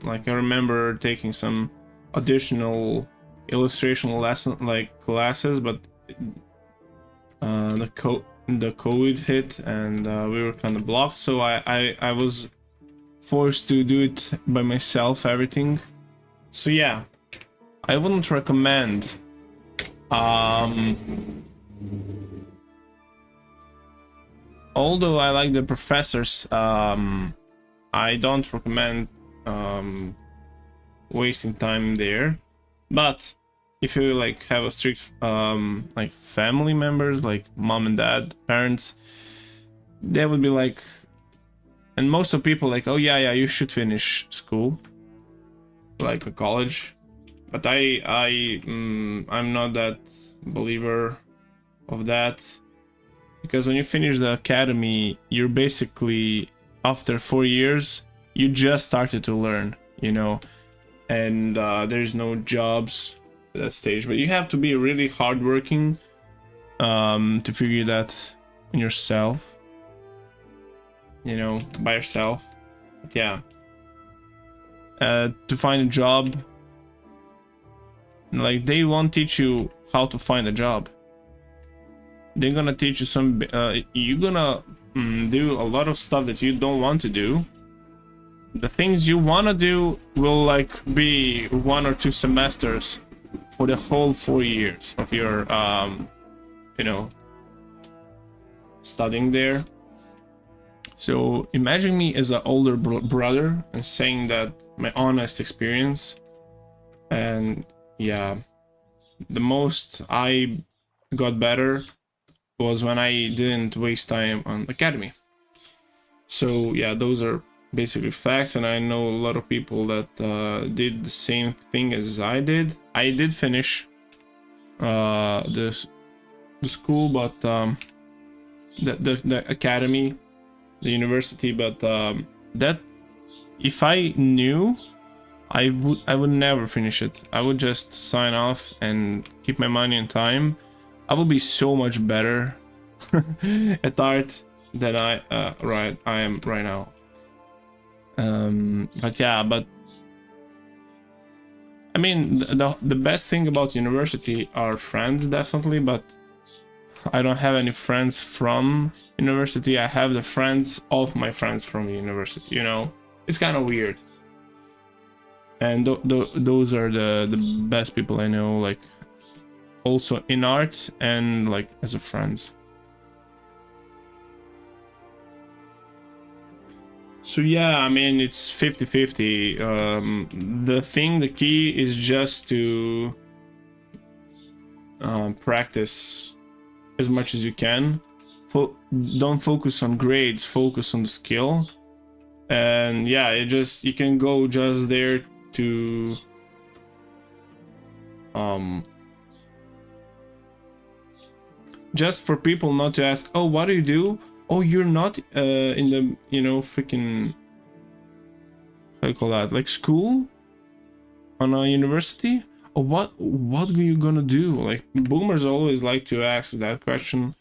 like, I remember taking some additional illustration lesson classes, but the COVID hit, and we were kind of blocked, so I was forced to do it by myself, everything. So yeah, I wouldn't recommend although I like the professors, I don't recommend wasting time there. But if you like have a strict like family members, like mom and dad, parents, they would be like, and most of people like, oh yeah, you should finish school, like a college. But I'm not that believer of that, because when you finish the academy, you're basically, after 4 years, you just started to learn, you know, and there's no jobs at that stage. But you have to be really hardworking to figure that in yourself, you know, by yourself. But yeah, to find a job, like, they won't teach you how to find a job. They're gonna teach you some you're gonna do a lot of stuff that you don't want to do, the things you want to do will like be 1 or 2 semesters for the whole 4 years of your you know, studying there. So imagine me as an older brother and saying that my honest experience. And yeah, the most I got better was when I didn't waste time on academy. So yeah, those are basically facts, and I know a lot of people that did the same thing as I did. I did finish the school, but the academy, the university, but that if I knew, I would never finish it. I would just sign off and keep my money and time. I will be so much better at art than I am right now. But yeah, but I mean, the best thing about university are friends, definitely, but I don't have any friends from university. I have the friends of my friends from university, you know? It's kind of weird. And those are the best people I know, like also in art and like as a friends. So yeah, I mean, it's 50-50. The key is just to practice as much as you can. Don't focus on grades, focus on the skill. And yeah, you can go just there to just for people not to ask, oh, what do you do? Oh, you're not in the, you know, freaking, how do you call that, like school on a university? Oh, what are you gonna do? Like, boomers always like to ask that question,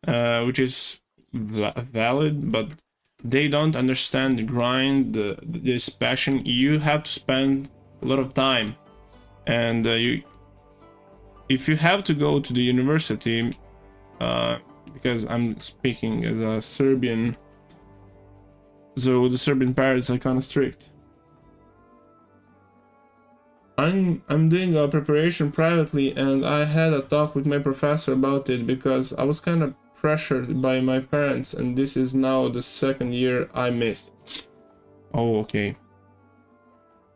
which is valid, but they don't understand the grind, this passion. You have to spend a lot of time, and if you have to go to the university, because I'm speaking as a Serbian, so the Serbian parents are kind of strict. I'm doing a preparation privately, and I had a talk with my professor about it because I was kind of pressured by my parents, and this is now the 2nd year I missed. Oh, okay.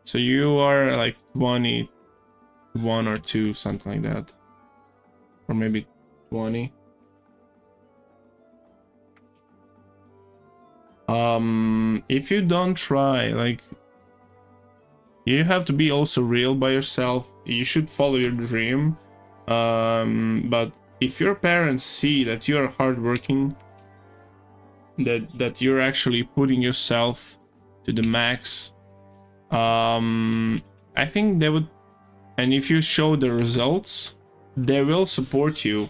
So you are like 21 or 2, something like that, or maybe 20. If you don't try, like, you have to be also real by yourself. You should follow your dream, but if your parents see that you are hardworking, that you're actually putting yourself to the max, I think they would, and if you show the results, they will support you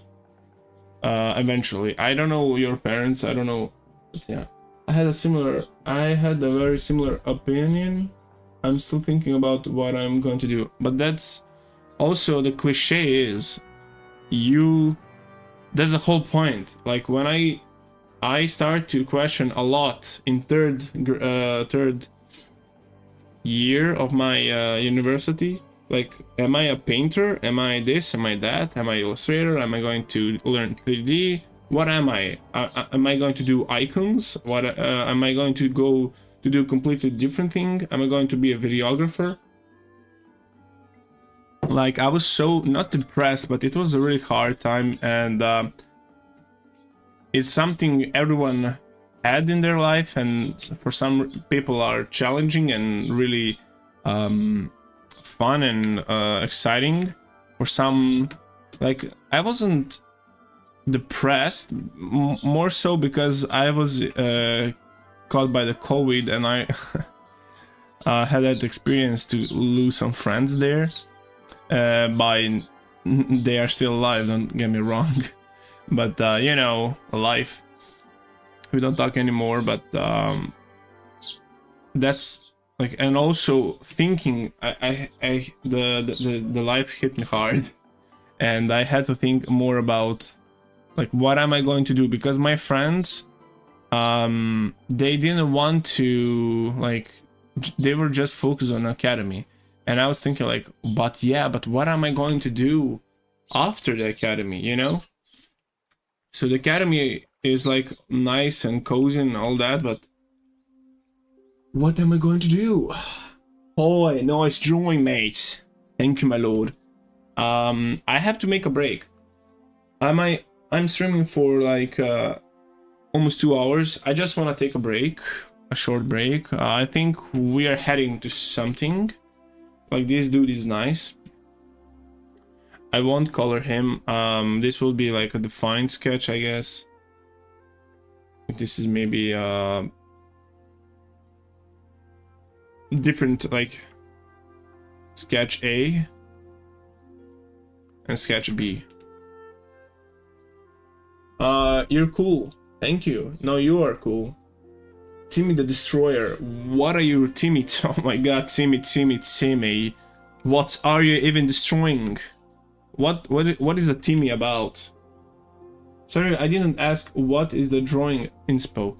eventually. I don't know your parents, I don't know, but yeah, I had a very similar opinion. I'm still thinking about what I'm going to do, but that's also the cliche is that's the whole point. Like, when I start to question a lot in third year of my university, like, am I a painter, am I this, am I that, am I illustrator, am I going to learn 3D, what am I? Am I going to do icons? What am I going to go to do completely different thing? Am I going to be a videographer? Like, I was so not depressed, but it was a really hard time, and it's something everyone had in their life, and for some people are challenging and really fun and exciting. For some, like, I wasn't depressed, more so because I was caught by the COVID, and I had that experience to lose some friends there. They are still alive, don't get me wrong, but you know, life, we don't talk anymore, but that's like, and also thinking, the life hit me hard, and I had to think more about, like, what am I going to do, because my friends, they didn't want to, like, they were just focused on academy. And I was thinking like, but yeah, but what am I going to do after the academy, you know? So the academy is like nice and cozy and all that, but what am I going to do? Oh, nice drawing, mate. Thank you, my lord. I have to make a break. I'm streaming for like almost 2 hours. I just want to take a break, a short break. I think we are heading to something. Like, this dude is nice. I won't color him. This will be like a defined sketch, I guess. This is maybe different, like sketch A and sketch B. You're cool. Thank you. No, you are cool. Timmy the Destroyer. What are you, Timmy? Oh my god, Timmy. What are you even destroying? What is a Timmy about? Sorry, I didn't ask what is the drawing inspo.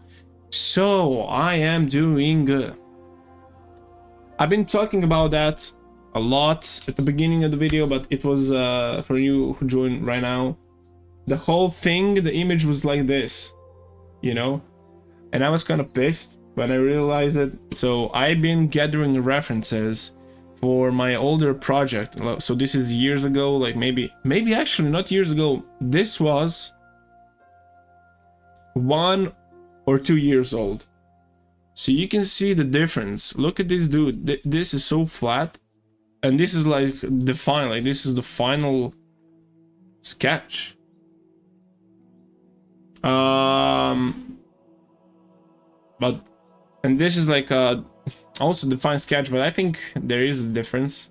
So, I am doing... I've been talking about that a lot at the beginning of the video, but it was for you who joined right now. The whole thing, the image was like this, you know? And I was kind of pissed when I realized it. So I've been gathering references for my older project. So this is years ago, like maybe actually not years ago. This was 1 or 2 years old. So you can see the difference. Look at this dude. This is so flat. And this is like defined, like this is the final sketch. But, and this is like a also defined sketch, but I think there is a difference.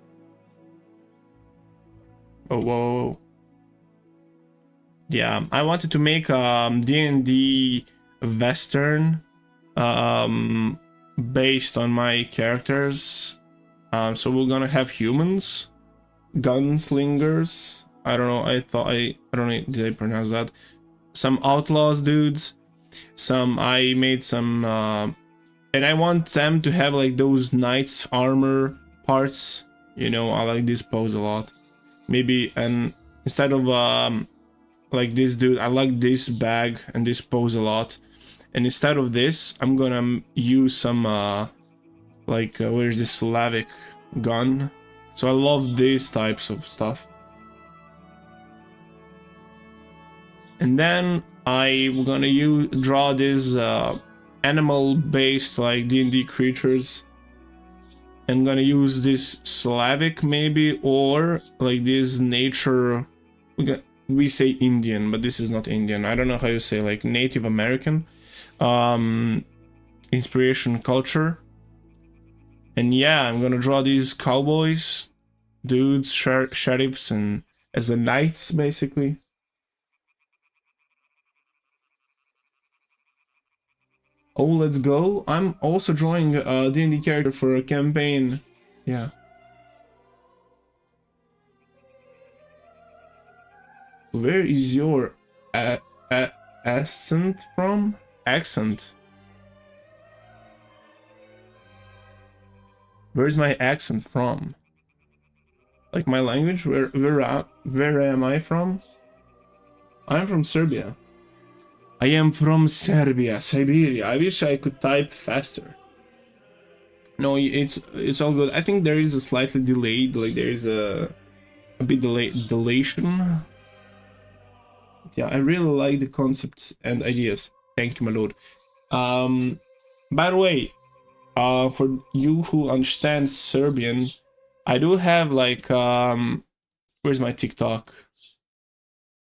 Oh, whoa. Yeah, I wanted to make D&D Western based on my characters. So we're gonna have humans, gunslingers. I don't know. I don't know. Did I pronounce that? Some outlaws dudes. I made some, and I want them to have like those knights armor parts. You know, I like this pose a lot. Maybe, and instead of like this dude, I like this bag and this pose a lot. And instead of this, I'm gonna use some like where's this Slavic gun. So I love these types of stuff. And then I'm gonna draw these animal-based like D&D creatures. I'm gonna use this Slavic maybe, or like this nature. We say Indian, but this is not Indian. I don't know how you say, like Native American inspiration culture. And yeah, I'm gonna draw these cowboys, dudes, sheriffs, and as the knights basically. Oh, let's go. I'm also drawing a D&D character for a campaign. Yeah. Where is your accent from? Accent. Where's my accent from? Like my language? Where am I from? I'm from Serbia. I am from Serbia, Siberia. I wish I could type faster. No, it's all good. I think there is a slightly delayed, like there is a bit delation. Yeah, I really like the concept and ideas. Thank you, my lord. By the way, for you who understand Serbian, I do have like where's my TikTok?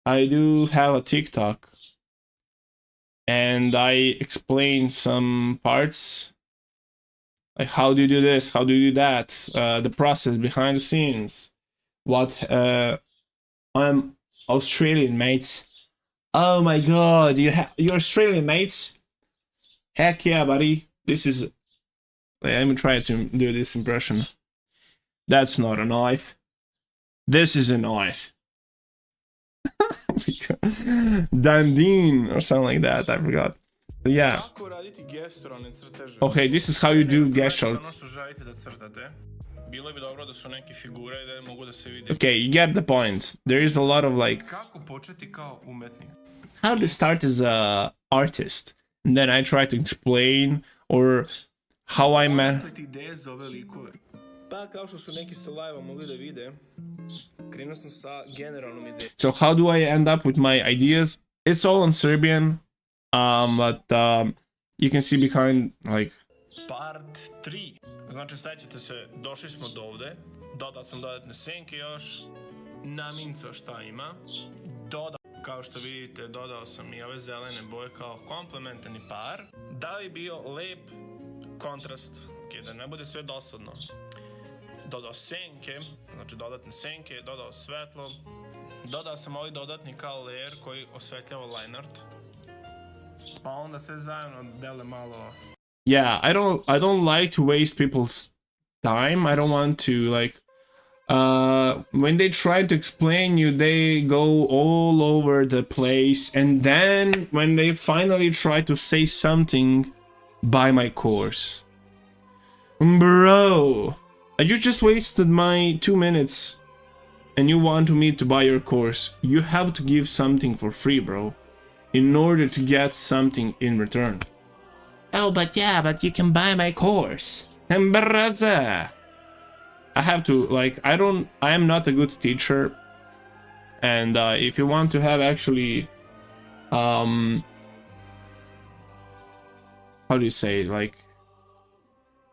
I do have a TikTok. And I explain some parts, like how do you do this, how do you do that, the process behind the scenes. What I'm Australian, mates. Oh my god, you're Australian, mates. Heck yeah, buddy. This is. Let me try to do this impression. That's not a knife. This is a knife. Dandine or something like that. I forgot. Yeah. Kako raditi gesturalne crteže? Okay, this is how you do gesture. Ono što želite da crtate. Bilo bi dobro da su neke figure i da mogu da se vidi. Okay, you get the point. There is a lot of like... Kako početi kao umetnik? How to start as a artist. And then I try to explain or how I man... ideje za ove likove. Pa kao što su neki sa live-a mogli da vide, krenuo sam sa generalnom idejom. So how do I end up with my ideas? It's all in Serbian. But you can see behind like... Part 3. Znači, sećate se, došli smo do ovde, dodao sam dodatne senke još, namincao šta ima, kao što vidite, dodao sam i ove zelene boje kao komplementarni par, da bi bio lep kontrast, da ne bude sve dosadno. Dodao senke, znači dodatne senke, dodao svetlo, dodao sam ovaj dodatni kao layer koji osvetljava line art, pa onda sve zajedno dele malo... Yeah, I don't like to waste people's time. I don't want to like when they try to explain you, they go all over the place, and then when they finally try to say something, buy my course. Bro, you just wasted my 2 minutes and you want me to buy your course. You have to give something for free, bro, in order to get something in return. Oh, but yeah, but you can buy my course. And brother, I have to, like, I am not a good teacher. And if you want to have actually, how do you say, like,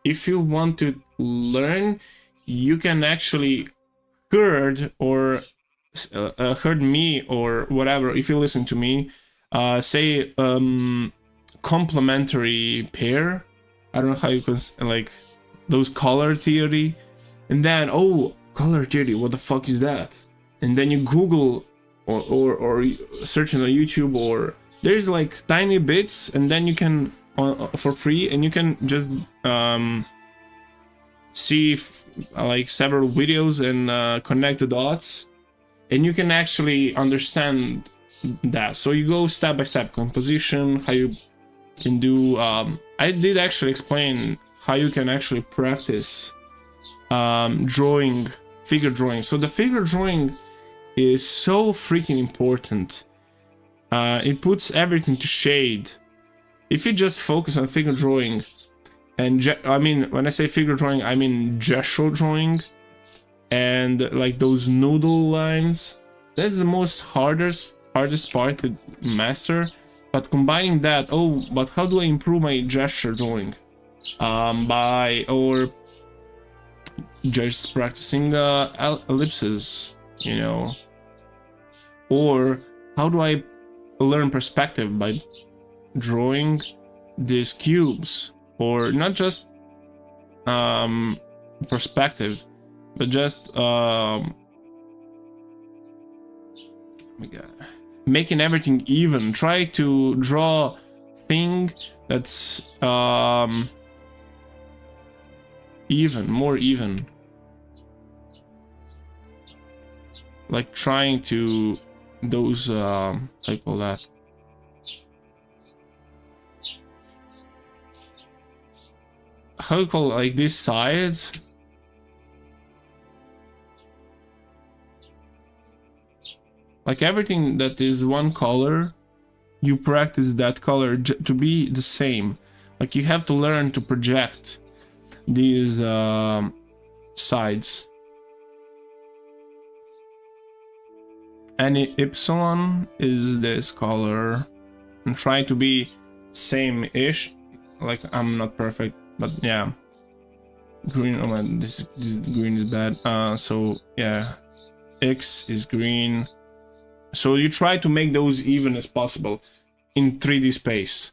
if you want to learn, you can actually heard me or whatever, if you listen to me, say, complementary pair. I don't know how you can, like, those color theory, and then, oh, color theory, what the fuck is that? And then you Google or search on YouTube, or there's like tiny bits, and then you can for free, and you can just see like several videos and connect the dots, and you can actually understand that. So you go step by step, composition, how you can do I did actually explain how you can actually practice drawing, figure drawing. So the figure drawing is so freaking important. It puts everything to shade. If you just focus on figure drawing, and I mean, when I say figure drawing, I mean gestural drawing, and like those noodle lines, that's the most hardest part to master. But combining that, oh, but how do I improve my gesture drawing? By or just practicing ellipses, you know, or how do I learn perspective? By drawing these cubes, or not just perspective, but just oh my god, making everything even. Try to draw thing that's even, more even, like trying to those how you call that, how you call it, like these sides, like everything that is one color, you practice that color to be the same. Like you have to learn to project these sides. And epsilon is this color, and try to be same-ish. Like I'm not perfect, but yeah. Green, oh man, this green is bad. So yeah, X is green. So you try to make those even as possible in 3D space.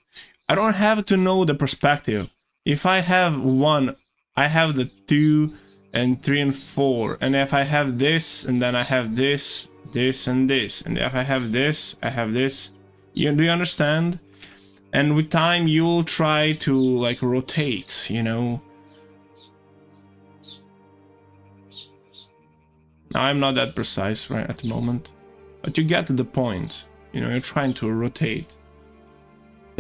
I don't have to know the perspective. If I have 1, I have the 2 and 3 and 4. And if I have this, and then I have this, this and this. And if I have this, I have this. Do you understand? And with time, you'll try to like rotate, you know. Now, I'm not that precise right at the moment, but you get to the point. You know, you're trying to rotate.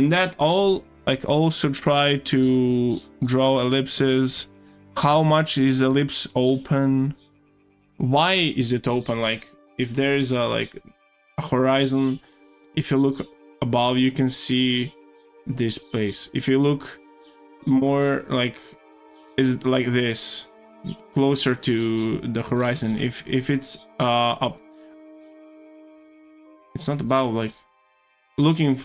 And that all, like, also try to draw ellipses. How much is ellipse open? Why is it open? Like, if there is a horizon, if you look above, you can see this place. If you look more like, is like this, closer to the horizon, if it's up, it's not about, like, looking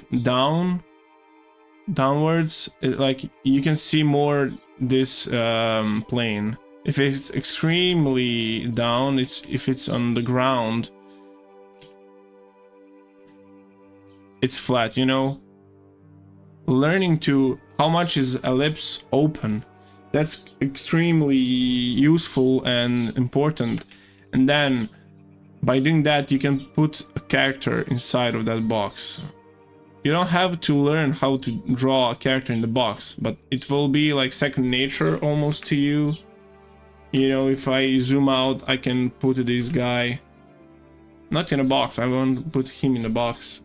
downwards, like, you can see more this plane. If it's extremely down, if it's on the ground, it's flat, you know. Learning to how much is ellipse open, that's extremely useful and important. And then by doing that, you can put a character inside of that box. You don't have to learn how to draw a character in the box, but it will be like second nature almost to you. You know, if I zoom out, I can put this guy not in a box. I won't put him in a box,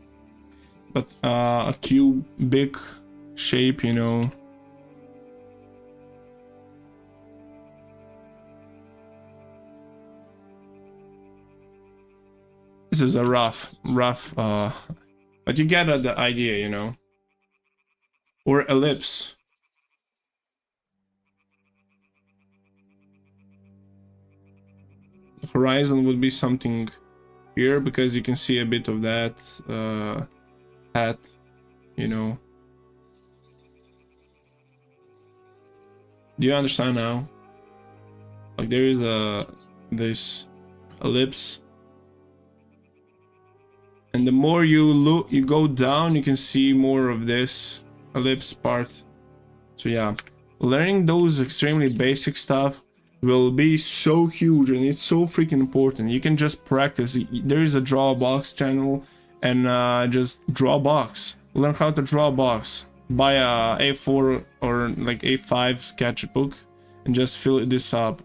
but a cubic shape, you know. This is a rough, but you get the idea, you know. Or ellipse. The horizon would be something here, because you can see a bit of that hat, you know. Do you understand now? Like, there is this ellipse, and the more you go down, you can see more of this ellipse part. So yeah, learning those extremely basic stuff will be so huge, and it's so freaking important. You can just practice. There is a draw box channel, and just draw box. Learn how to draw a box. Buy a A4 or like A5 sketchbook and just fill this up.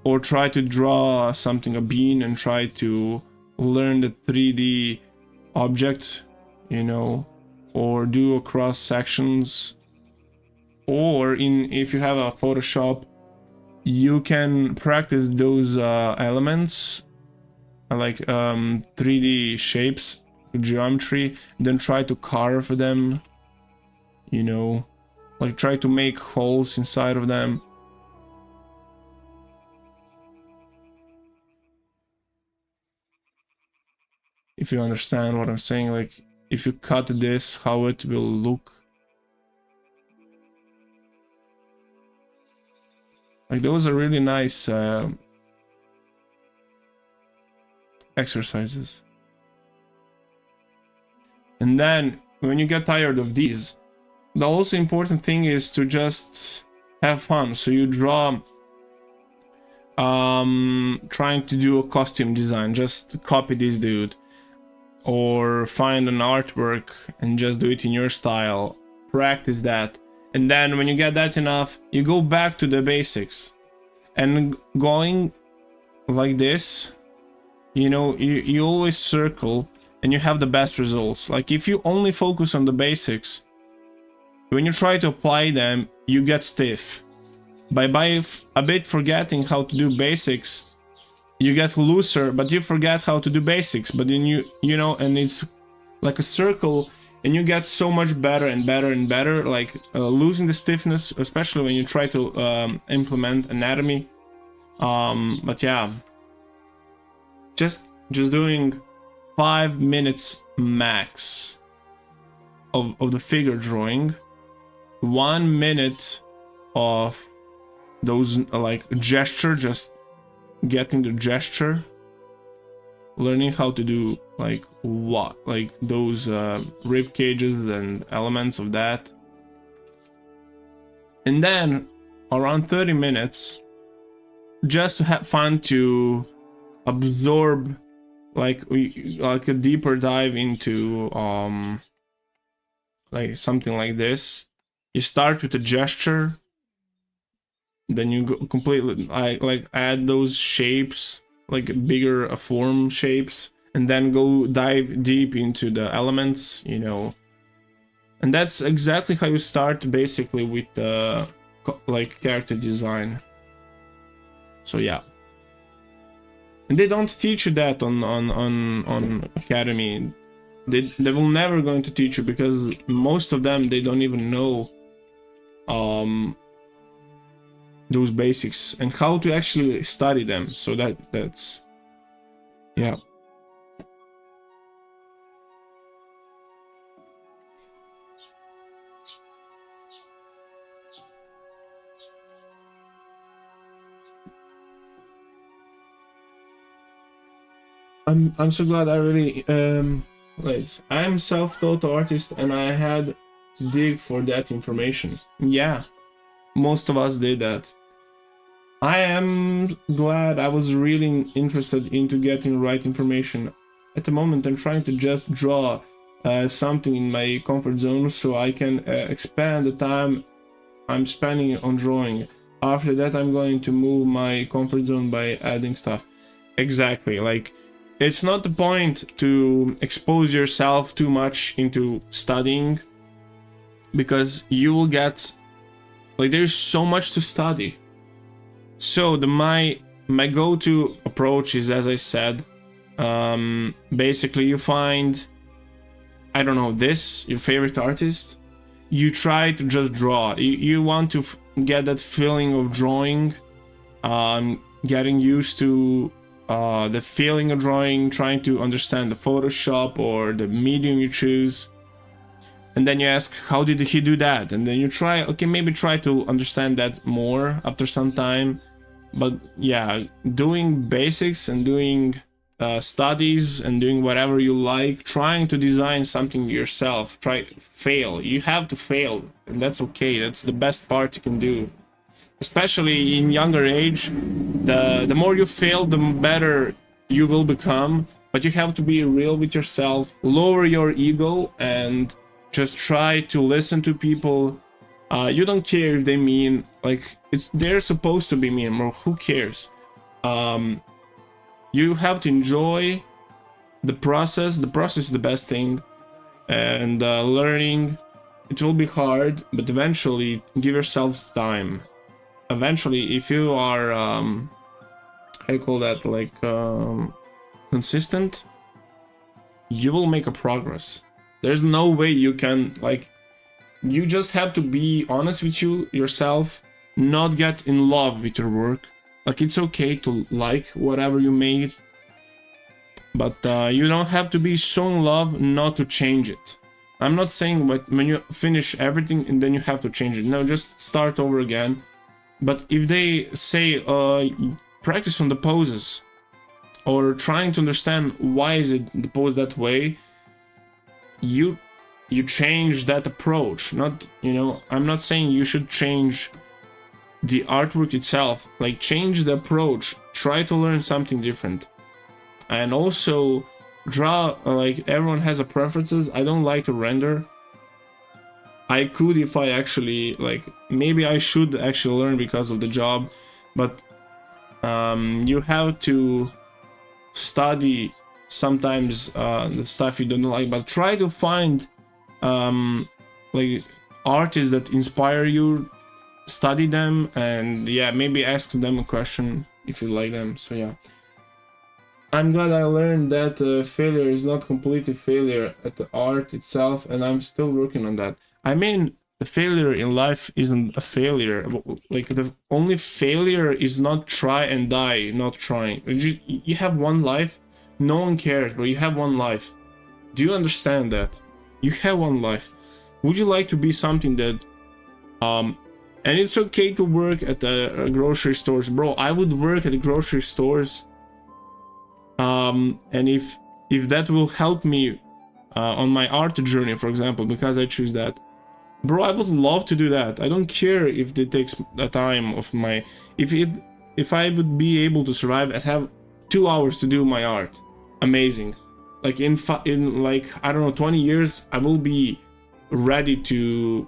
Or try to draw something, a bean, and try to learn the 3D object, you know, or do a cross sections. Or if you have a Photoshop, you can practice those elements, like 3D shapes, geometry, then try to carve them, you know, like try to make holes inside of them. If you understand what I'm saying, like, if you cut this, how it will look. Like, those are really nice exercises. And then when you get tired of these, the also important thing is to just have fun. So you draw trying to do a costume design, just copy this dude, or find an artwork and just do it in your style, practice that. And then when you get that enough, you go back to the basics. And going like this, you know, you always circle and you have the best results. Like, if you only focus on the basics, when you try to apply them, you get stiff. By a bit forgetting how to do basics, you get looser, but you forget how to do basics. But then you know, and it's like a circle, and you get so much better and better and better, like losing the stiffness, especially when you try to implement anatomy. But yeah, just doing 5 minutes max of the figure drawing, 1 minute of those like gesture, just getting the gesture, learning how to do like what, like those rib cages and elements of that. And then around 30 minutes just to have fun, to absorb like a deeper dive into like something like this. You start with a gesture, then you go completely, I like add those shapes, like bigger form shapes, and then go dive deep into the elements, you know. And that's exactly how you start basically with the like character design. So yeah. And they don't teach you that on Academy. They will never going to teach you, because most of them, they don't even know those basics and how to actually study them. So that's yeah. I'm so glad I really like, I'm self-taught artist and I had to dig for that information. Yeah, most of us did that. I am glad I was really interested into getting right information. At the moment I'm trying to just draw something in my comfort zone so I can expand the time I'm spending on drawing. After that I'm going to move my comfort zone by adding stuff. Exactly, like, it's not the point to expose yourself too much into studying, because you will get, like, there's so much to study. So my go-to approach is, as I said, basically you find, I don't know, your favorite artist, you try to just draw. You want to get that feeling of drawing, getting used to the feeling of drawing, trying to understand the Photoshop or the medium you choose. And then you ask, how did he do that? And then you try, okay, maybe try to understand that more after some time. But yeah, doing basics and doing studies and doing whatever you like, trying to design something yourself, fail. You have to fail, and that's okay. That's the best part you can do. Especially in younger age, the more you fail, the better you will become. But you have to be real with yourself, lower your ego, and just try to listen to people. You don't care if they mean, like, they're supposed to be mean, or who cares? You have to enjoy the process. The process is the best thing, and learning, it will be hard, but eventually give yourself time. Eventually, if you are I call that, like, consistent, you will make a progress. There's no way you can, like, you just have to be honest with yourself, not get in love with your work. Like, it's okay to like whatever you made, but you don't have to be so in love not to change it. I'm not saying that when you finish everything and then you have to change it. No, just start over again. But if they say practice on the poses, or trying to understand why is it the pose that way, you change that approach. Not, you know, I'm not saying you should change the artwork itself, like, change the approach, try to learn something different. And also draw, like, everyone has a preferences. I don't like to render. I could if I actually, like, maybe I should actually learn because of the job, but you have to study sometimes the stuff you don't like, but try to find like, artists that inspire you, study them, and yeah, maybe ask them a question if you like them. So yeah, I'm glad I learned that failure is not completely failure at the art itself, and I'm still working on that. I mean, the failure in life isn't a failure. Like, the only failure is not try and die not trying. You have one life, no one cares, but you have one life. Do you understand that? You have one life. Would you like to be something that and it's okay to work at the grocery stores, bro. I would work at the grocery stores, and if that will help me on my art journey, for example, because I choose that, bro, I would love to do that. I don't care if it takes the time of my, if I would be able to survive and have 2 hours to do my art, amazing. Like, in like, I don't know, 20 years, I will be ready to,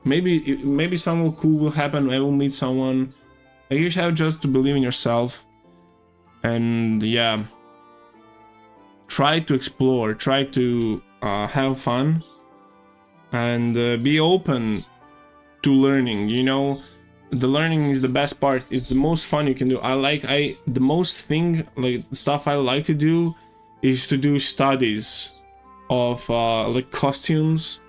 maybe something cool will happen. I will meet someone. Like, you have just to believe in yourself. And yeah, try to explore, try to have fun, and be open to learning. You know, the learning is the best part. It's the most fun you can do. The most thing, like stuff I like to do is to do studies of like costumes,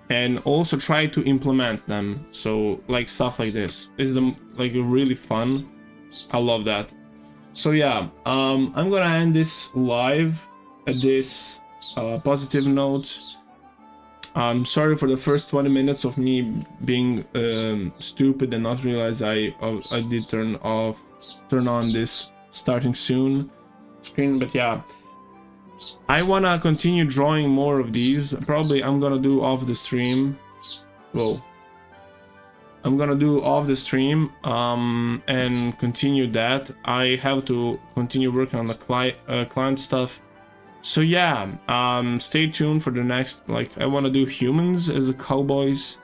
and also try to implement them. So like stuff like this is like really fun. I love that. So yeah, I'm gonna end this live at this positive note. I'm sorry for the first 20 minutes of me being stupid and not realize I did turn on this starting soon screen. But yeah, I wanna continue drawing more of these. Probably I'm gonna do off the stream. Whoa. I'm gonna do off the stream and continue that. I have to continue working on the client stuff. So yeah, stay tuned for the next, like, I want to do humans as the Cowboys.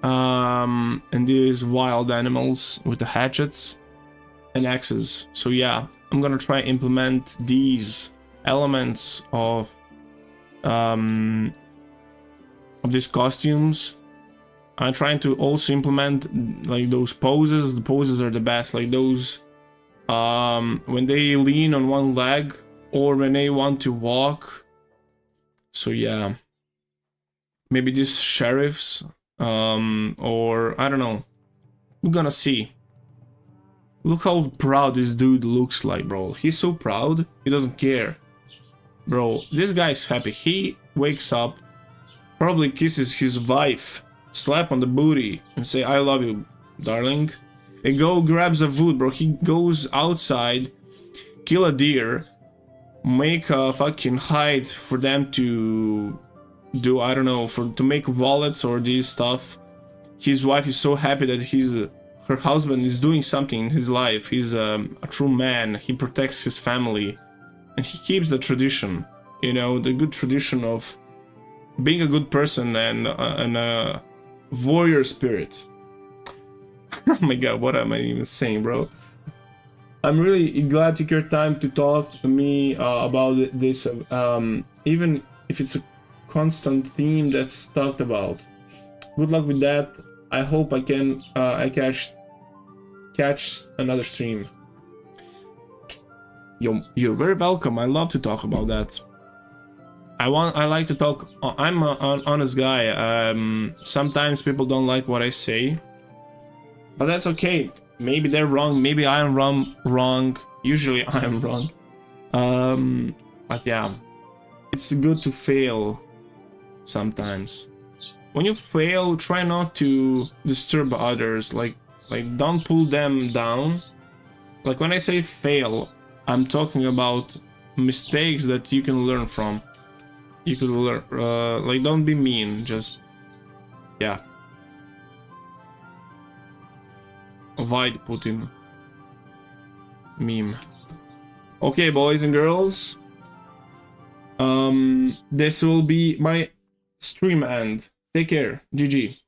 And these wild animals with the hatchets and axes. So yeah, I'm gonna try implement these elements of these costumes. I'm trying to also implement like those poses. The poses are the best, like those when they lean on one leg or when they want to walk. So yeah, maybe these sheriffs or I don't know, we're gonna see. Look how proud this dude looks like, bro. He's so proud, he doesn't care. Bro, this guy's happy. He wakes up, probably kisses his wife, slap on the booty and say, I love you, darling. And go grabs a food, bro. He goes outside, kill a deer, make a fucking hide for them to do, I don't know, to make wallets or this stuff. His wife is so happy that her husband is doing something in his life. He's a true man. He protects his family and he keeps the tradition, you know, the good tradition of being a good person and a warrior spirit. Oh my god, what am I even saying, bro? I'm really glad you took your time to talk to me about this, even if it's a constant theme that's talked about. Good luck with that. I hope I can catch another stream. You're very welcome. I love to talk about that. I like to talk. I'm an honest guy. Sometimes people don't like what I say, but that's okay. Maybe they're wrong. Maybe I am wrong. Usually I am wrong. But yeah, it's good to fail sometimes. When you fail, try not to disturb others. Like don't pull them down. Like when I say fail, I'm talking about mistakes that you can learn from. You could learn, like, don't be mean, just, yeah. Avoid Putin. Meme. Okay, boys and girls. This will be my stream end. Take care. GG.